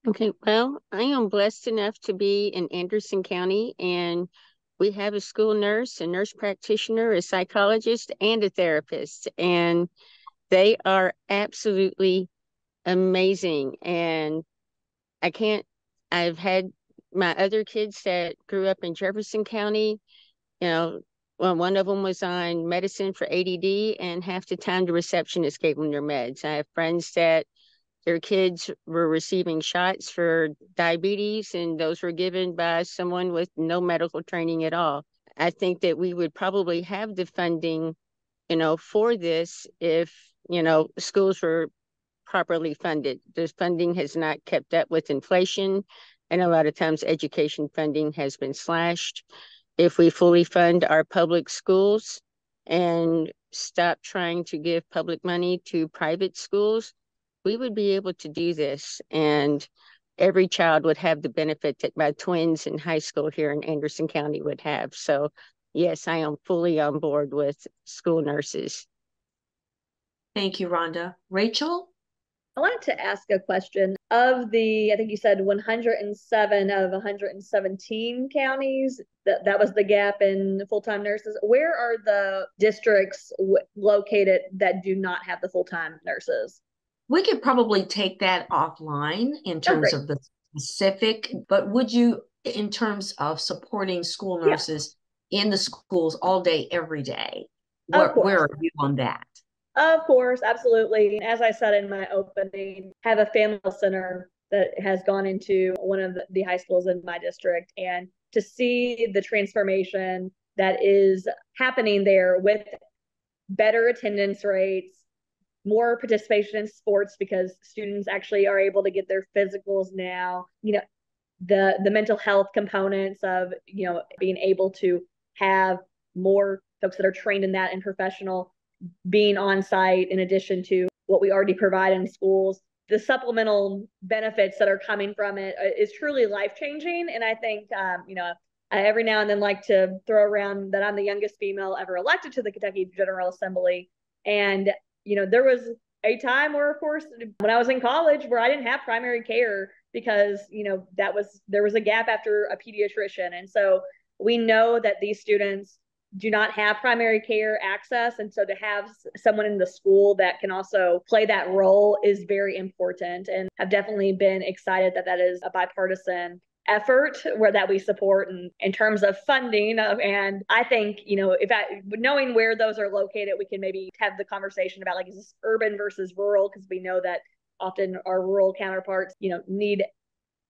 Okay, well, I am blessed enough to be in Anderson County, and we have a school nurse, a nurse practitioner, a psychologist, and a therapist, and they are absolutely amazing. And I've had my other kids that grew up in Jefferson County, well, one of them was on medicine for ADD, and half the time the receptionist gave them their meds. I have friends that their kids were receiving shots for diabetes, and those were given by someone with no medical training at all. I think that we would probably have the funding, for this if, schools were properly funded. This funding has not kept up with inflation, and a lot of times education funding has been slashed. If we fully fund our public schools and stop trying to give public money to private schools, we would be able to do this, and every child would have the benefit that my twins in high school here in Anderson County would have. So yes, I am fully on board with school nurses. Thank you, Rhonda. Rachel? I wanted to ask a question. Of the, I think you said 107 of 117 counties, that was the gap in full-time nurses. Where are the districts located that do not have the full-time nurses? We could probably take that offline in terms of the specific, but would you, in terms of supporting school nurses in the schools all day, every day, where are you on that? Of course, absolutely. As I said in my opening, have a family center that has gone into one of the high schools in my district, and to see the transformation that is happening there with better attendance rates, more participation in sports because students actually are able to get their physicals now, the mental health components of, being able to have more folks that are trained in that and professional being on site in addition to what we already provide in schools. The supplemental benefits that are coming from it is truly life-changing. And I think, I every now and then like to throw around that I'm the youngest female ever elected to the Kentucky General Assembly. And, there was a time where, of course, when I was in college where I didn't have primary care because, there was a gap after a pediatrician. And so we know that these students do not have primary care access. And so to have someone in the school that can also play that role is very important. And I've definitely been excited that that is a bipartisan effort where that we support in terms of funding. And I think, knowing where those are located, we can maybe have the conversation about like, is this urban versus rural? Because we know that often our rural counterparts, need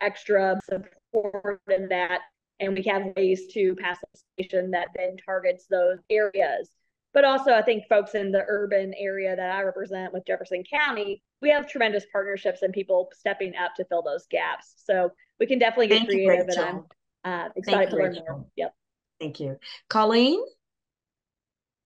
extra support in that. And we have ways to pass legislation that then targets those areas. But also, I think folks in the urban area that I represent with Jefferson County, we have tremendous partnerships and people stepping up to fill those gaps. So we can definitely get creative, and I'm excited to learn more. Yep. Thank you. Colleen?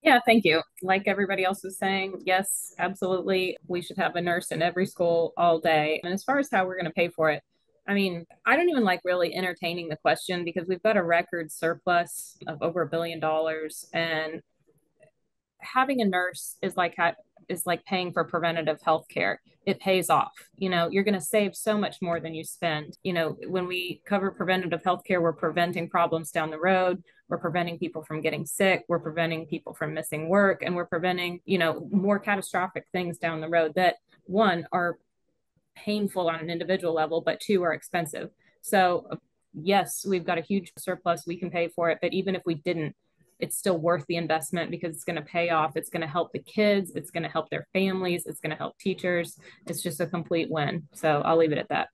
Yeah, thank you. Like everybody else is saying, yes, absolutely. We should have a nurse in every school all day. And as far as how we're going to pay for it, I mean, I don't even like really entertaining the question because we've got a record surplus of over $1 billion. And having a nurse is like paying for preventative health care. It pays off. You're going to save so much more than you spend. When we cover preventative health care, we're preventing problems down the road. We're preventing people from getting sick. We're preventing people from missing work, and we're preventing, more catastrophic things down the road that, one, are painful on an individual level, but two, are expensive. So yes, we've got a huge surplus. We can pay for it. But even if we didn't, it's still worth the investment because it's going to pay off. It's going to help the kids. It's going to help their families. It's going to help teachers. It's just a complete win. So I'll leave it at that.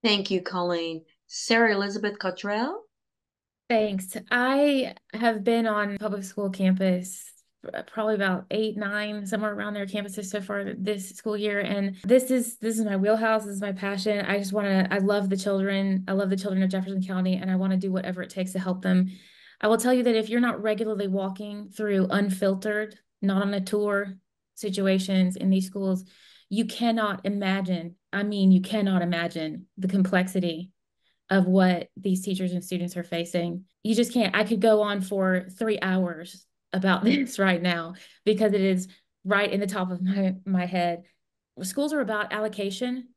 Thank you, Colleen. Sarah Elizabeth Cottrell? Thanks. I have been on public school campus probably about 8, 9, somewhere around their campuses so far this school year. And this is my wheelhouse. This is my passion. I love the children. I love the children of Jefferson County, and I want to do whatever it takes to help them. I will tell you that if you're not regularly walking through unfiltered, not on a tour situations in these schools, you cannot imagine the complexity of what these teachers and students are facing. You just can't. I could go on for 3 hours about this right now because it is right in the top of my head. Schools are about allocation.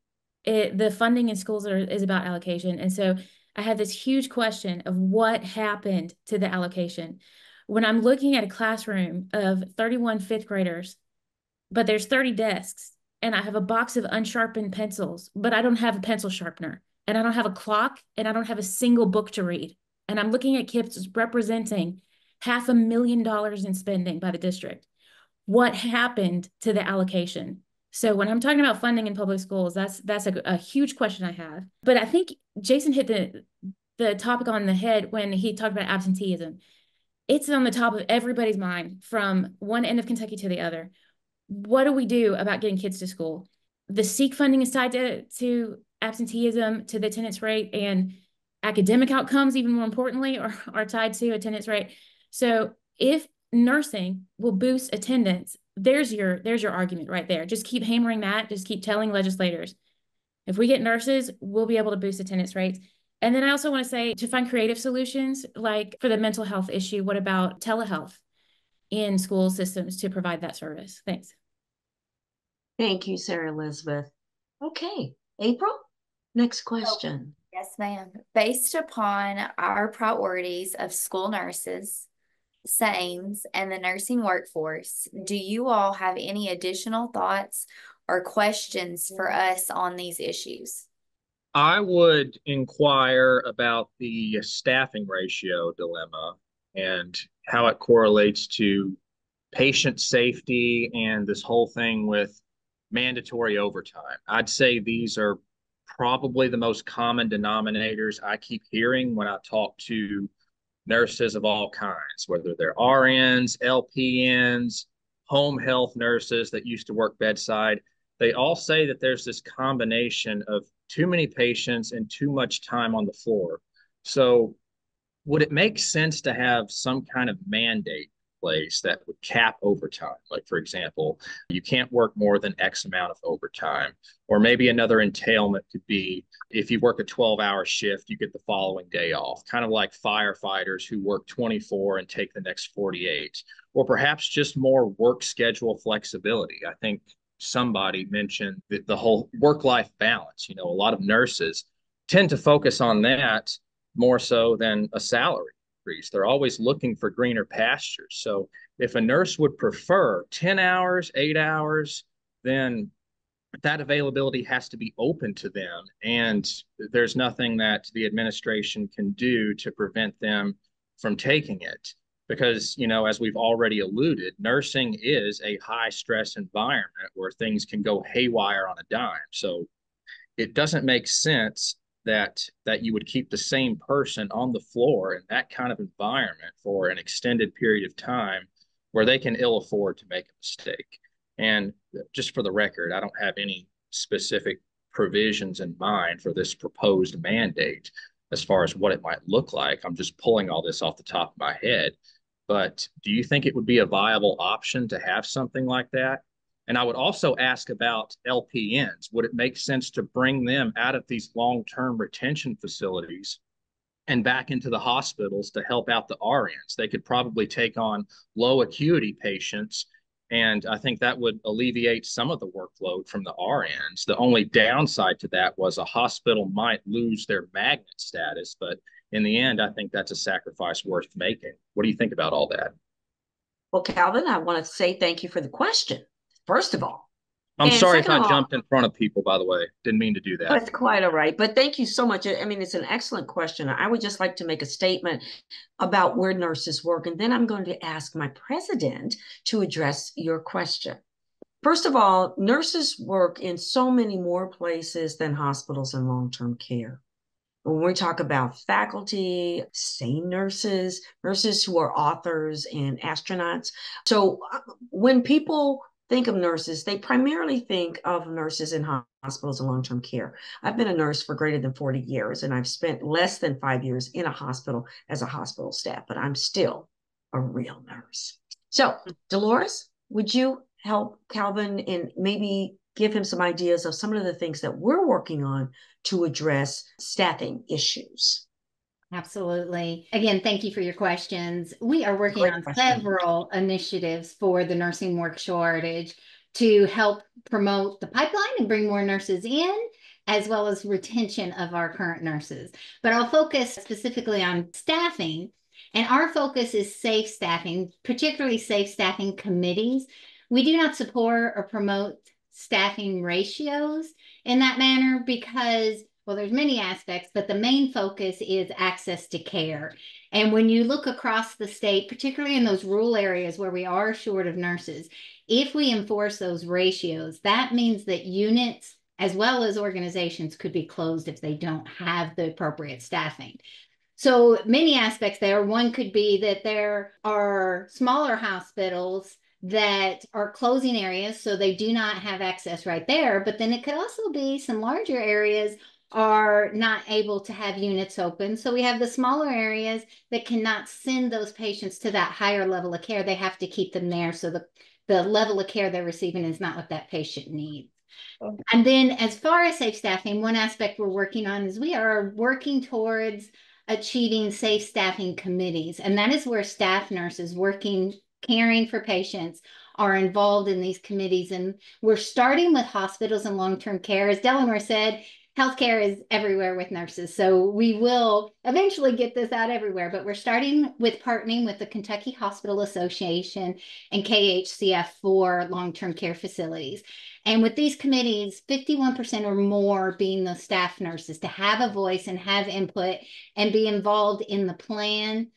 The funding in schools is about allocation. And so I had this huge question of what happened to the allocation. When I'm looking at a classroom of 31 fifth graders, but there's 30 desks, and I have a box of unsharpened pencils, but I don't have a pencil sharpener, and I don't have a clock, and I don't have a single book to read. And I'm looking at kids representing $500,000 in spending by the district. What happened to the allocation? So when I'm talking about funding in public schools, that's a huge question I have. But I think Jason hit the topic on the head when he talked about absenteeism. It's on the top of everybody's mind from one end of Kentucky to the other. What do we do about getting kids to school? The SEEK funding is tied to absenteeism, to the attendance rate, and academic outcomes, even more importantly, are tied to attendance rate. So if nursing will boost attendance, there's your argument right there. Just keep hammering that. Just keep telling legislators, if we get nurses, we'll be able to boost attendance rates. And then I also want to say, to find creative solutions, like for the mental health issue, what about telehealth in school systems to provide that service? Thanks. Thank you, Sarah Elizabeth. Okay, April, next question. Yes, ma'am. Based upon our priorities of school nurses, SANES, and the nursing workforce, do you all have any additional thoughts or questions for us on these issues? I would inquire about the staffing ratio dilemma and how it correlates to patient safety and this whole thing with mandatory overtime. I'd say these are probably the most common denominators I keep hearing when I talk to nurses of all kinds, whether they're RNs, LPNs, home health nurses that used to work bedside. They all say that there's this combination of too many patients and too much time on the floor. So would it make sense to have some kind of mandate place that would cap overtime? Like, for example, you can't work more than X amount of overtime. Or maybe another entailment could be if you work a 12-hour shift, you get the following day off, kind of like firefighters who work 24 and take the next 48. Or perhaps just more work schedule flexibility. I think somebody mentioned that the whole work-life balance. A lot of nurses tend to focus on that more so than a salary increase. They're always looking for greener pastures. So if a nurse would prefer 10 hours, 8 hours, then that availability has to be open to them. And there's nothing that the administration can do to prevent them from taking it. Because, you know, as we've already alluded, nursing is a high stress environment where things can go haywire on a dime. So it doesn't make sense that you would keep the same person on the floor in that kind of environment for an extended period of time where they can ill afford to make a mistake. And just for the record, I don't have any specific provisions in mind for this proposed mandate as far as what it might look like. I'm just pulling all this off the top of my head. But do you think it would be a viable option to have something like that? And I would also ask about LPNs. Would it make sense to bring them out of these long-term retention facilities and back into the hospitals to help out the RNs? They could probably take on low acuity patients, and I think that would alleviate some of the workload from the RNs. The only downside to that was a hospital might lose their magnet status, but in the end, I think that's a sacrifice worth making. What do you think about all that? Well, Calvin, I want to say thank you for the question, first of all. I'm And sorry if second I of all, jumped in front of people, by the way. Didn't mean to do that. that's quite all right. But thank you so much. I mean, it's an excellent question. I would just like to make a statement about where nurses work, and then I'm going to ask my president to address your question. First of all, nurses work in so many more places than hospitals and long-term care. When we talk about faculty, same nurses, nurses who are authors and astronauts. So when people think of nurses, they primarily think of nurses in hospitals and long-term care. I've been a nurse for greater than 40 years, and I've spent less than 5 years in a hospital as a hospital staff, but I'm still a real nurse. So, Dolores, would you help Calvin and maybe give him some ideas of some of the things that we're working on to address staffing issues? Absolutely. Again, thank you for your questions. We are working on several initiatives for the nursing work shortage to help promote the pipeline and bring more nurses in, as well as retention of our current nurses. But I'll focus specifically on staffing. And our focus is safe staffing, particularly safe staffing committees. We do not support or promote staffing ratios in that manner because, well, there's many aspects, but the main focus is access to care. And when you look across the state, particularly in those rural areas where we are short of nurses, if we enforce those ratios, that means that units as well as organizations could be closed if they don't have the appropriate staffing. So many aspects there. One could be that there are smaller hospitals that are closing areas, so they do not have access right there. But then it could also be some larger areas are not able to have units open. So we have the smaller areas that cannot send those patients to that higher level of care. They have to keep them there. So the level of care they're receiving is not what that patient needs. And then as far as safe staffing, one aspect we're working on is we are working towards achieving safe staffing committees. And that is where staff nurses working, caring for patients are involved in these committees. And we're starting with hospitals and long-term care. As Delaware said, healthcare is everywhere with nurses. So we will eventually get this out everywhere, but we're starting with partnering with the Kentucky Hospital Association and KHCF for long-term care facilities. And with these committees, 51% or more being the staff nurses to have a voice and have input and be involved in the plan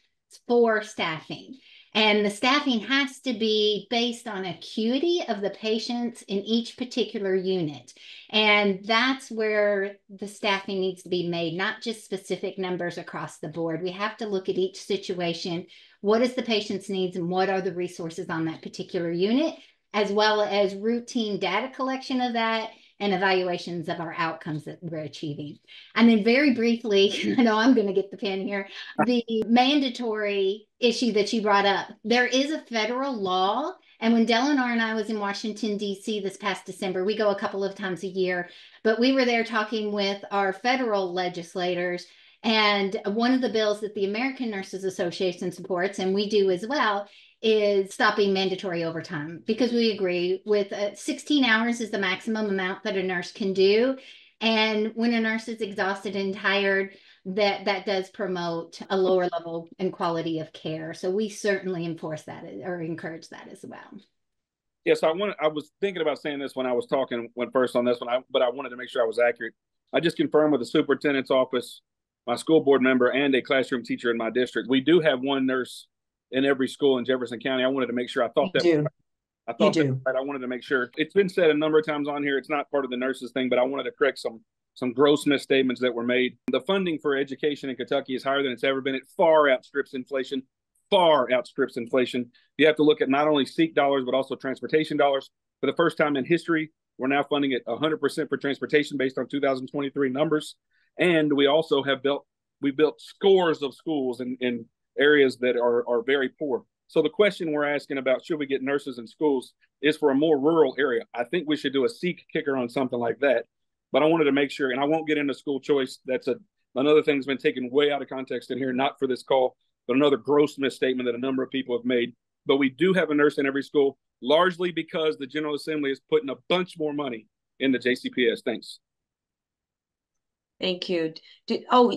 for staffing. And the staffing has to be based on acuity of the patients in each particular unit. And that's where the staffing needs to be made, not just specific numbers across the board. We have to look at each situation. What is the patient's needs and what are the resources on that particular unit, as well as routine data collection of that and evaluations of our outcomes that we're achieving. And then very briefly, I know I'm going to get the pen here, the mandatory issue that you brought up. There is a federal law, and when Delanar and I was in Washington, D.C. this past December, we go a couple of times a year, but we were there talking with our federal legislators, and one of the bills that the American Nurses Association supports, and we do as well, is stopping mandatory overtime, because we agree with 16 hours is the maximum amount that a nurse can do. And when a nurse is exhausted and tired, that does promote a lower level and quality of care. So we certainly enforce that or encourage that as well. Yeah, so I was thinking about saying this when I was talking when first on this one, but I wanted to make sure I was accurate. I just confirmed with the superintendent's office, my school board member, and a classroom teacher in my district. We do have one nurse in every school in Jefferson County. I wanted to make sure I thought that. do. I thought that right. I wanted to make sure. It's been said a number of times on here. It's not part of the nurses thing, but I wanted to correct some gross misstatements that were made. The funding for education in Kentucky is higher than it's ever been. It far outstrips inflation. Far outstrips inflation. You have to look at not only SEEK dollars, but also transportation dollars. For the first time in history, we're now funding it 100% for transportation based on 2023 numbers. And we also have built scores of schools in areas that are very poor. So the question we're asking about, should we get nurses in schools, is for a more rural area. I think we should do a SEEK kicker on something like that. But I wanted to make sure, and I won't get into school choice. That's another thing that's been taken way out of context in here, not for this call, but another gross misstatement that a number of people have made. But we do have a nurse in every school, largely because the General Assembly is putting a bunch more money in the JCPS. Thanks. Thank you.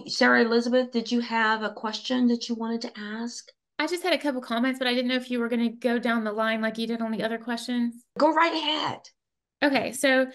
Sarah Elizabeth, did you have a question that you wanted to ask? I just had a couple comments, but I didn't know if you were going to go down the line like you did on the other questions. Go right ahead. Okay, so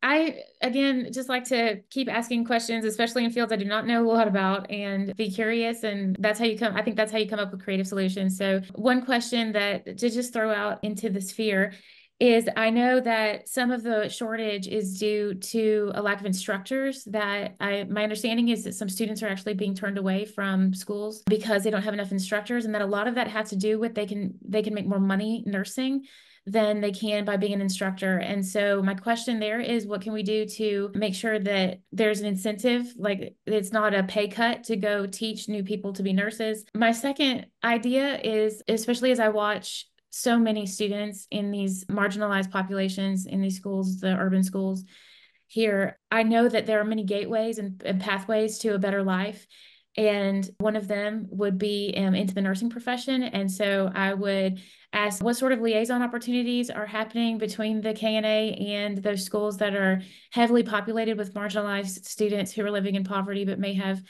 I, again, just like to keep asking questions, especially in fields I do not know a lot about, and be curious. And that's how I think that's how you come up with creative solutions. So one question that to just throw out into the sphere is, I know that some of the shortage is due to a lack of instructors. My understanding is that some students are actually being turned away from schools because they don't have enough instructors, and that a lot of that has to do with they can make more money nursing than they can by being an instructor. And so my question there is, what can we do to make sure that there's an incentive, like it's not a pay cut to go teach new people to be nurses? My second idea is, especially as I watch so many students in these marginalized populations in these schools, the urban schools here, I know that there are many gateways and pathways to a better life. And one of them would be into the nursing profession. And so I would ask, what sort of liaison opportunities are happening between the KNA and those schools that are heavily populated with marginalized students who are living in poverty, but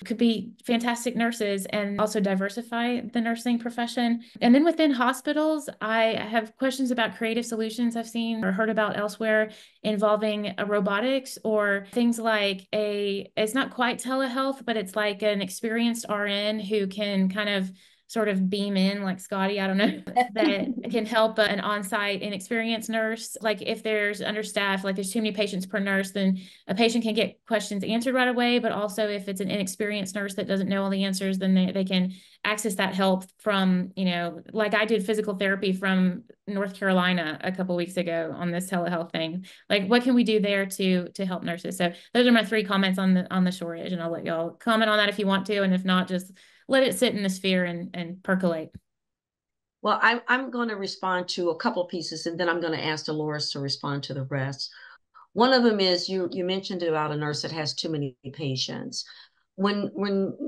could be fantastic nurses, and also diversify the nursing profession. And then within hospitals, I have questions about creative solutions I've seen or heard about elsewhere involving robotics, or things like it's not quite telehealth, but it's like an experienced RN who can kind of sort of beam in like Scotty, I don't know, that can help an on-site inexperienced nurse. Like if there's understaffed, like there's too many patients per nurse, then a patient can get questions answered right away. But also if it's an inexperienced nurse that doesn't know all the answers, then they can access that help from, like I did physical therapy from North Carolina a couple of weeks ago on this telehealth thing. Like what can we do there to help nurses? So those are my 3 comments on the shortage, and I'll let y'all comment on that if you want to, and if not, just let it sit in the sphere and percolate. Well, I'm going to respond to a couple of pieces, and then I'm going to ask Dolores to respond to the rest. One of them is you mentioned about a nurse that has too many patients. When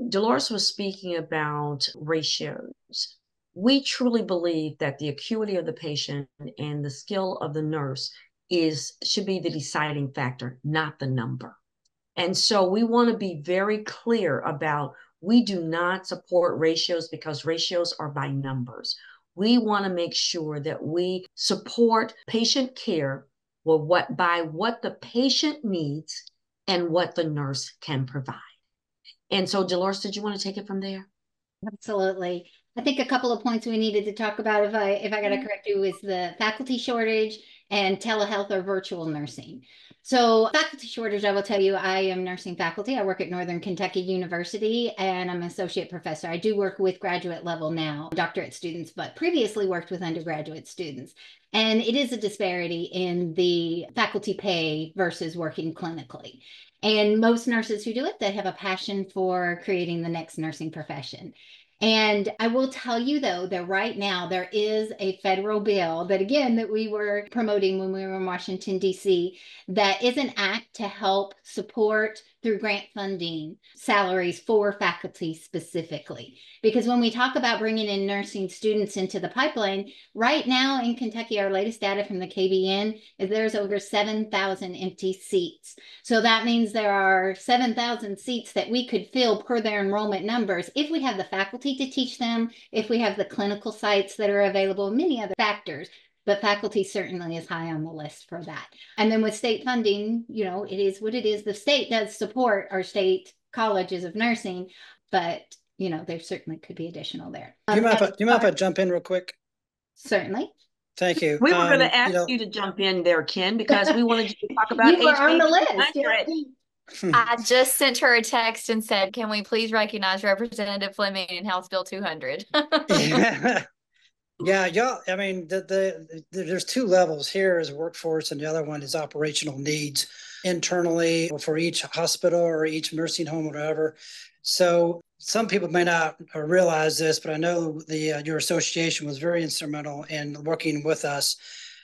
Dolores was speaking about ratios, we truly believe that the acuity of the patient and the skill of the nurse should be the deciding factor, not the number. And so we want to be very clear about, we do not support ratios because ratios are by numbers. We want to make sure that we support patient care by what the patient needs and what the nurse can provide. And so, Dolores, did you want to take it from there? Absolutely. I think a couple of points we needed to talk about, if I got to correct you, is the faculty shortage and telehealth or virtual nursing. So faculty shortage, I will tell you, I am nursing faculty. I work at Northern Kentucky University, and I'm an associate professor. I do work with graduate level now, doctorate students, but previously worked with undergraduate students. And it is a disparity in the faculty pay versus working clinically. And most nurses who do it, they have a passion for creating the next nursing profession. And I will tell you, though, that right now there is a federal bill that we were promoting when we were in Washington, D.C., that is an act to help support through grant funding salaries for faculty specifically. Because when we talk about bringing in nursing students into the pipeline, right now in Kentucky, our latest data from the KBN is there's over 7,000 empty seats. So that means there are 7,000 seats that we could fill per their enrollment numbers if we have the faculty to teach them, if we have the clinical sites that are available, many other factors. but faculty certainly is high on the list for that. And then with state funding, you know, it is what it is. The state does support our state colleges of nursing, but you know, there certainly could be additional there. Do you mind if I jump in real quick? Certainly. Thank you. We were going to ask you to jump in there, Ken, because we wanted you to talk about you were on the list. I just sent her a text and said, can we please recognize Representative Fleming in House Bill 200? Yeah, y'all, I mean, there's two levels. Here is workforce and the other one is operational needs internally for each hospital or each nursing home or whatever. So some people may not realize this, but I know your association was very instrumental in working with us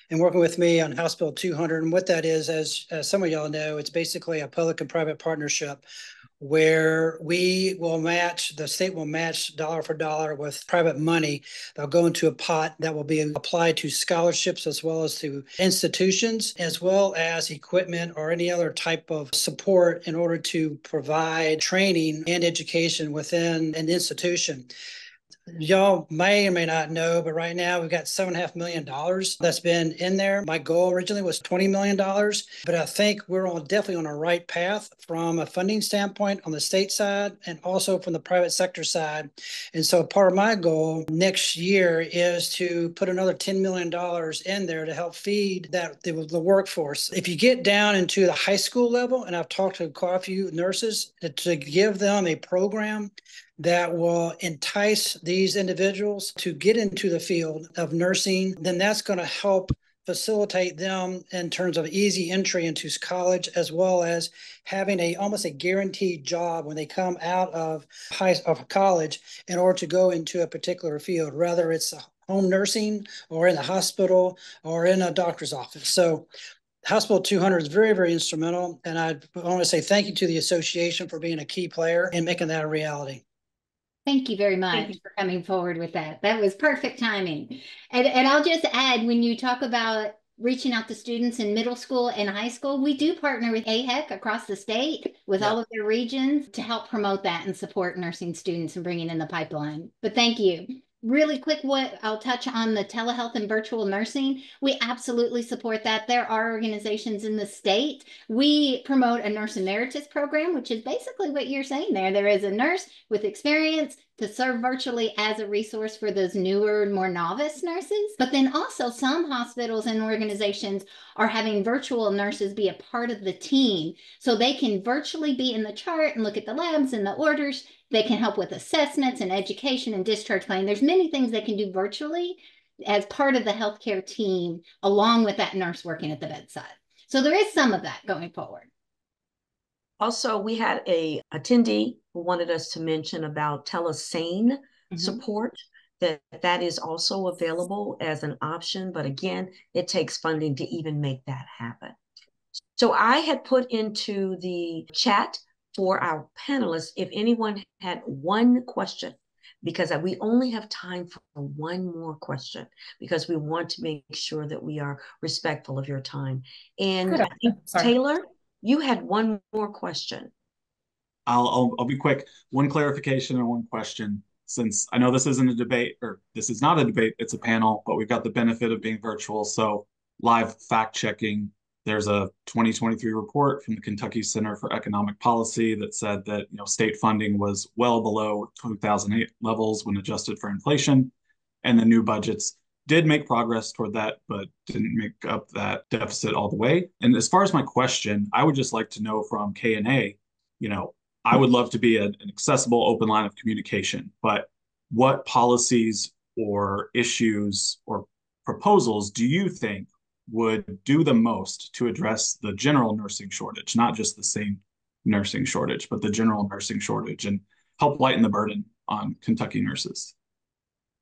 and working with me on House Bill 200. And what that is, as some of y'all know, it's basically a public and private partnership where the state will match dollar for dollar with private money. They'll go into a pot that will be applied to scholarships as well as to institutions, as well as equipment or any other type of support in order to provide training and education within an institution. Y'all may or may not know, but right now we've got $7.5 million that's been in there. My goal originally was $20 million, but I think we're definitely on a right path from a funding standpoint on the state side and also from the private sector side. And so part of my goal next year is to put another $10 million in there to help feed the workforce. If you get down into the high school level, and I've talked to quite a few nurses, to give them a program that will entice these individuals to get into the field of nursing, then that's going to help facilitate them in terms of easy entry into college, as well as having almost a guaranteed job when they come out of college in order to go into a particular field, whether it's home nursing or in the hospital or in a doctor's office. So House Bill 200 is very, very instrumental. And I want to say thank you to the association for being a key player in making that a reality. Thank you very much for coming forward with that. That was perfect timing. And I'll just add, when you talk about reaching out to students in middle school and high school, we do partner with AHEC across the state with all of their regions to help promote that and support nursing students and bringing in the pipeline. But thank you. Really quick, I'll touch on the telehealth and virtual nursing. We absolutely support that. There are organizations in the state. We promote a nurse emeritus program, which is basically what you're saying there. There is a nurse with experience to serve virtually as a resource for those newer, more novice nurses. But then also some hospitals and organizations are having virtual nurses be a part of the team. So they can virtually be in the chart and look at the labs and the orders. They can help with assessments and education and discharge planning. There's many things they can do virtually as part of the healthcare team, along with that nurse working at the bedside. So there is some of that going forward. Also, we had a attendee who wanted us to mention about telesane support, that is also available as an option. But again, it takes funding to even make that happen. So I had put into the chat for our panelists, if anyone had one question, because we only have time for one more question, because we want to make sure that we are respectful of your time. And I think, Taylor, you had one more question. I'll be quick. One clarification and one question. Since I know this isn't a debate, or this is not a debate, it's a panel, but we've got the benefit of being virtual. So live fact checking. There's a 2023 report from the Kentucky Center for Economic Policy that said that state funding was well below 2008 levels when adjusted for inflation, and the new budgets did make progress toward that, but didn't make up that deficit all the way. And as far as my question, I would just like to know from KNA, I would love to be an accessible, open line of communication, but what policies or issues or proposals do you think would do the most to address the general nursing shortage, not just the same nursing shortage, but the general nursing shortage, and help lighten the burden on Kentucky nurses?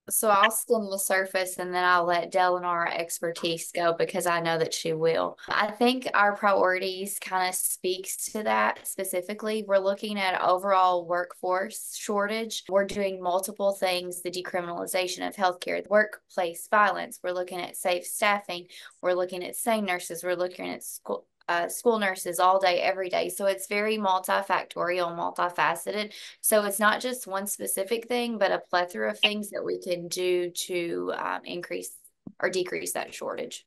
So I'll skim the surface and then I'll let Dell our expertise go, because I know that she will. I think our priorities kind of speaks to that specifically. We're looking at overall workforce shortage. We're doing multiple things: the decriminalization of healthcare, workplace violence. We're looking at safe staffing. We're looking at sane nurses. We're looking at school nurses all day, every day. So it's very multifactorial, multifaceted. So it's not just one specific thing, but a plethora of things that we can do to increase or decrease that shortage.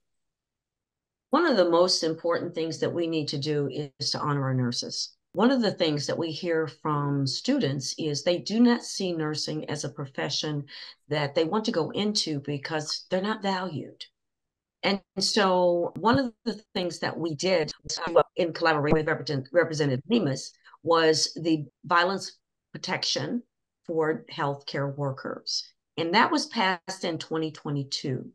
One of the most important things that we need to do is to honor our nurses. One of the things that we hear from students is they do not see nursing as a profession that they want to go into because they're not valued. And so one of the things that we did in collaboration with Representative Nemes was the violence protection for healthcare workers. And that was passed in 2022.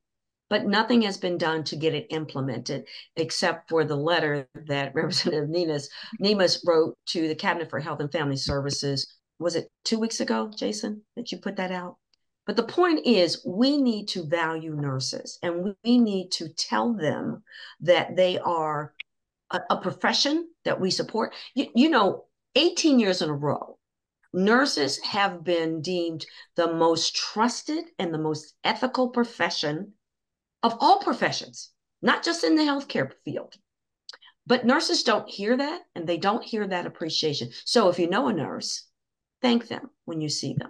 But nothing has been done to get it implemented, except for the letter that Representative Nemes wrote to the Cabinet for Health and Family Services. Was it 2 weeks ago, Jason, that you put that out? But the point is, we need to value nurses, and we need to tell them that they are a profession that we support. You know, 18 years in a row, nurses have been deemed the most trusted and the most ethical profession of all professions, not just in the healthcare field. But nurses don't hear that, and they don't hear that appreciation. So if you know a nurse, thank them when you see them.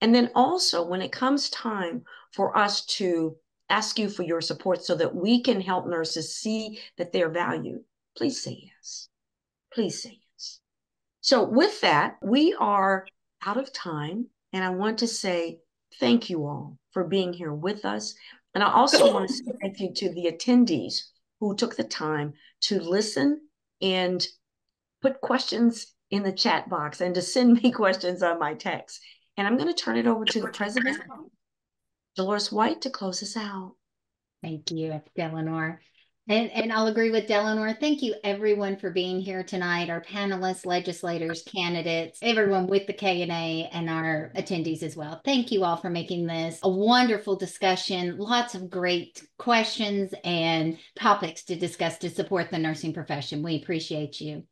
And then also, when it comes time for us to ask you for your support so that we can help nurses see that they're valued, please say yes. Please say yes. So with that, we are out of time. And I want to say thank you all for being here with us. And I also want to say thank you to the attendees who took the time to listen and put questions in the chat box and to send me questions on my text. And I'm going to turn it over to the president, Dolores White, to close us out. Thank you, Delano. And I'll agree with Delano. Thank you, everyone, for being here tonight, our panelists, legislators, candidates, everyone with the KNA, and our attendees as well. Thank you all for making this a wonderful discussion. Lots of great questions and topics to discuss to support the nursing profession. We appreciate you.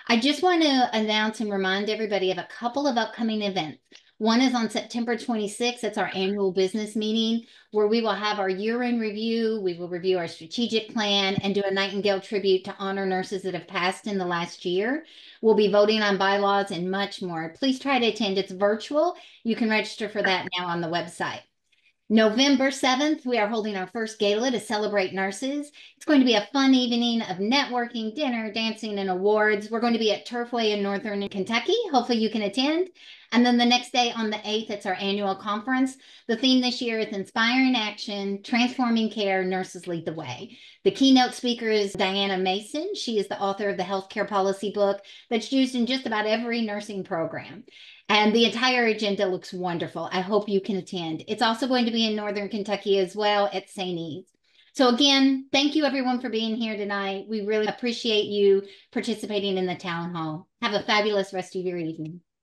I just want to announce and remind everybody of a couple of upcoming events. One is on September 26th. It's our annual business meeting where we will have our year-end review. We will review our strategic plan and do a Nightingale tribute to honor nurses that have passed in the last year. We'll be voting on bylaws and much more. Please try to attend. It's virtual. You can register for that now on the website. November 7th, we are holding our first gala to celebrate nurses. It's going to be a fun evening of networking, dinner, dancing, and awards. We're going to be at Turfway in Northern Kentucky. Hopefully you can attend. And then the next day on the 8th, it's our annual conference. The theme this year is Inspiring Action, Transforming Care, Nurses Lead the Way. The keynote speaker is Diana Mason. She is the author of the healthcare policy book that's used in just about every nursing program. And the entire agenda looks wonderful. I hope you can attend. It's also going to be in Northern Kentucky as well at St. E's. So again, thank you everyone for being here tonight. We really appreciate you participating in the town hall. Have a fabulous rest of your evening.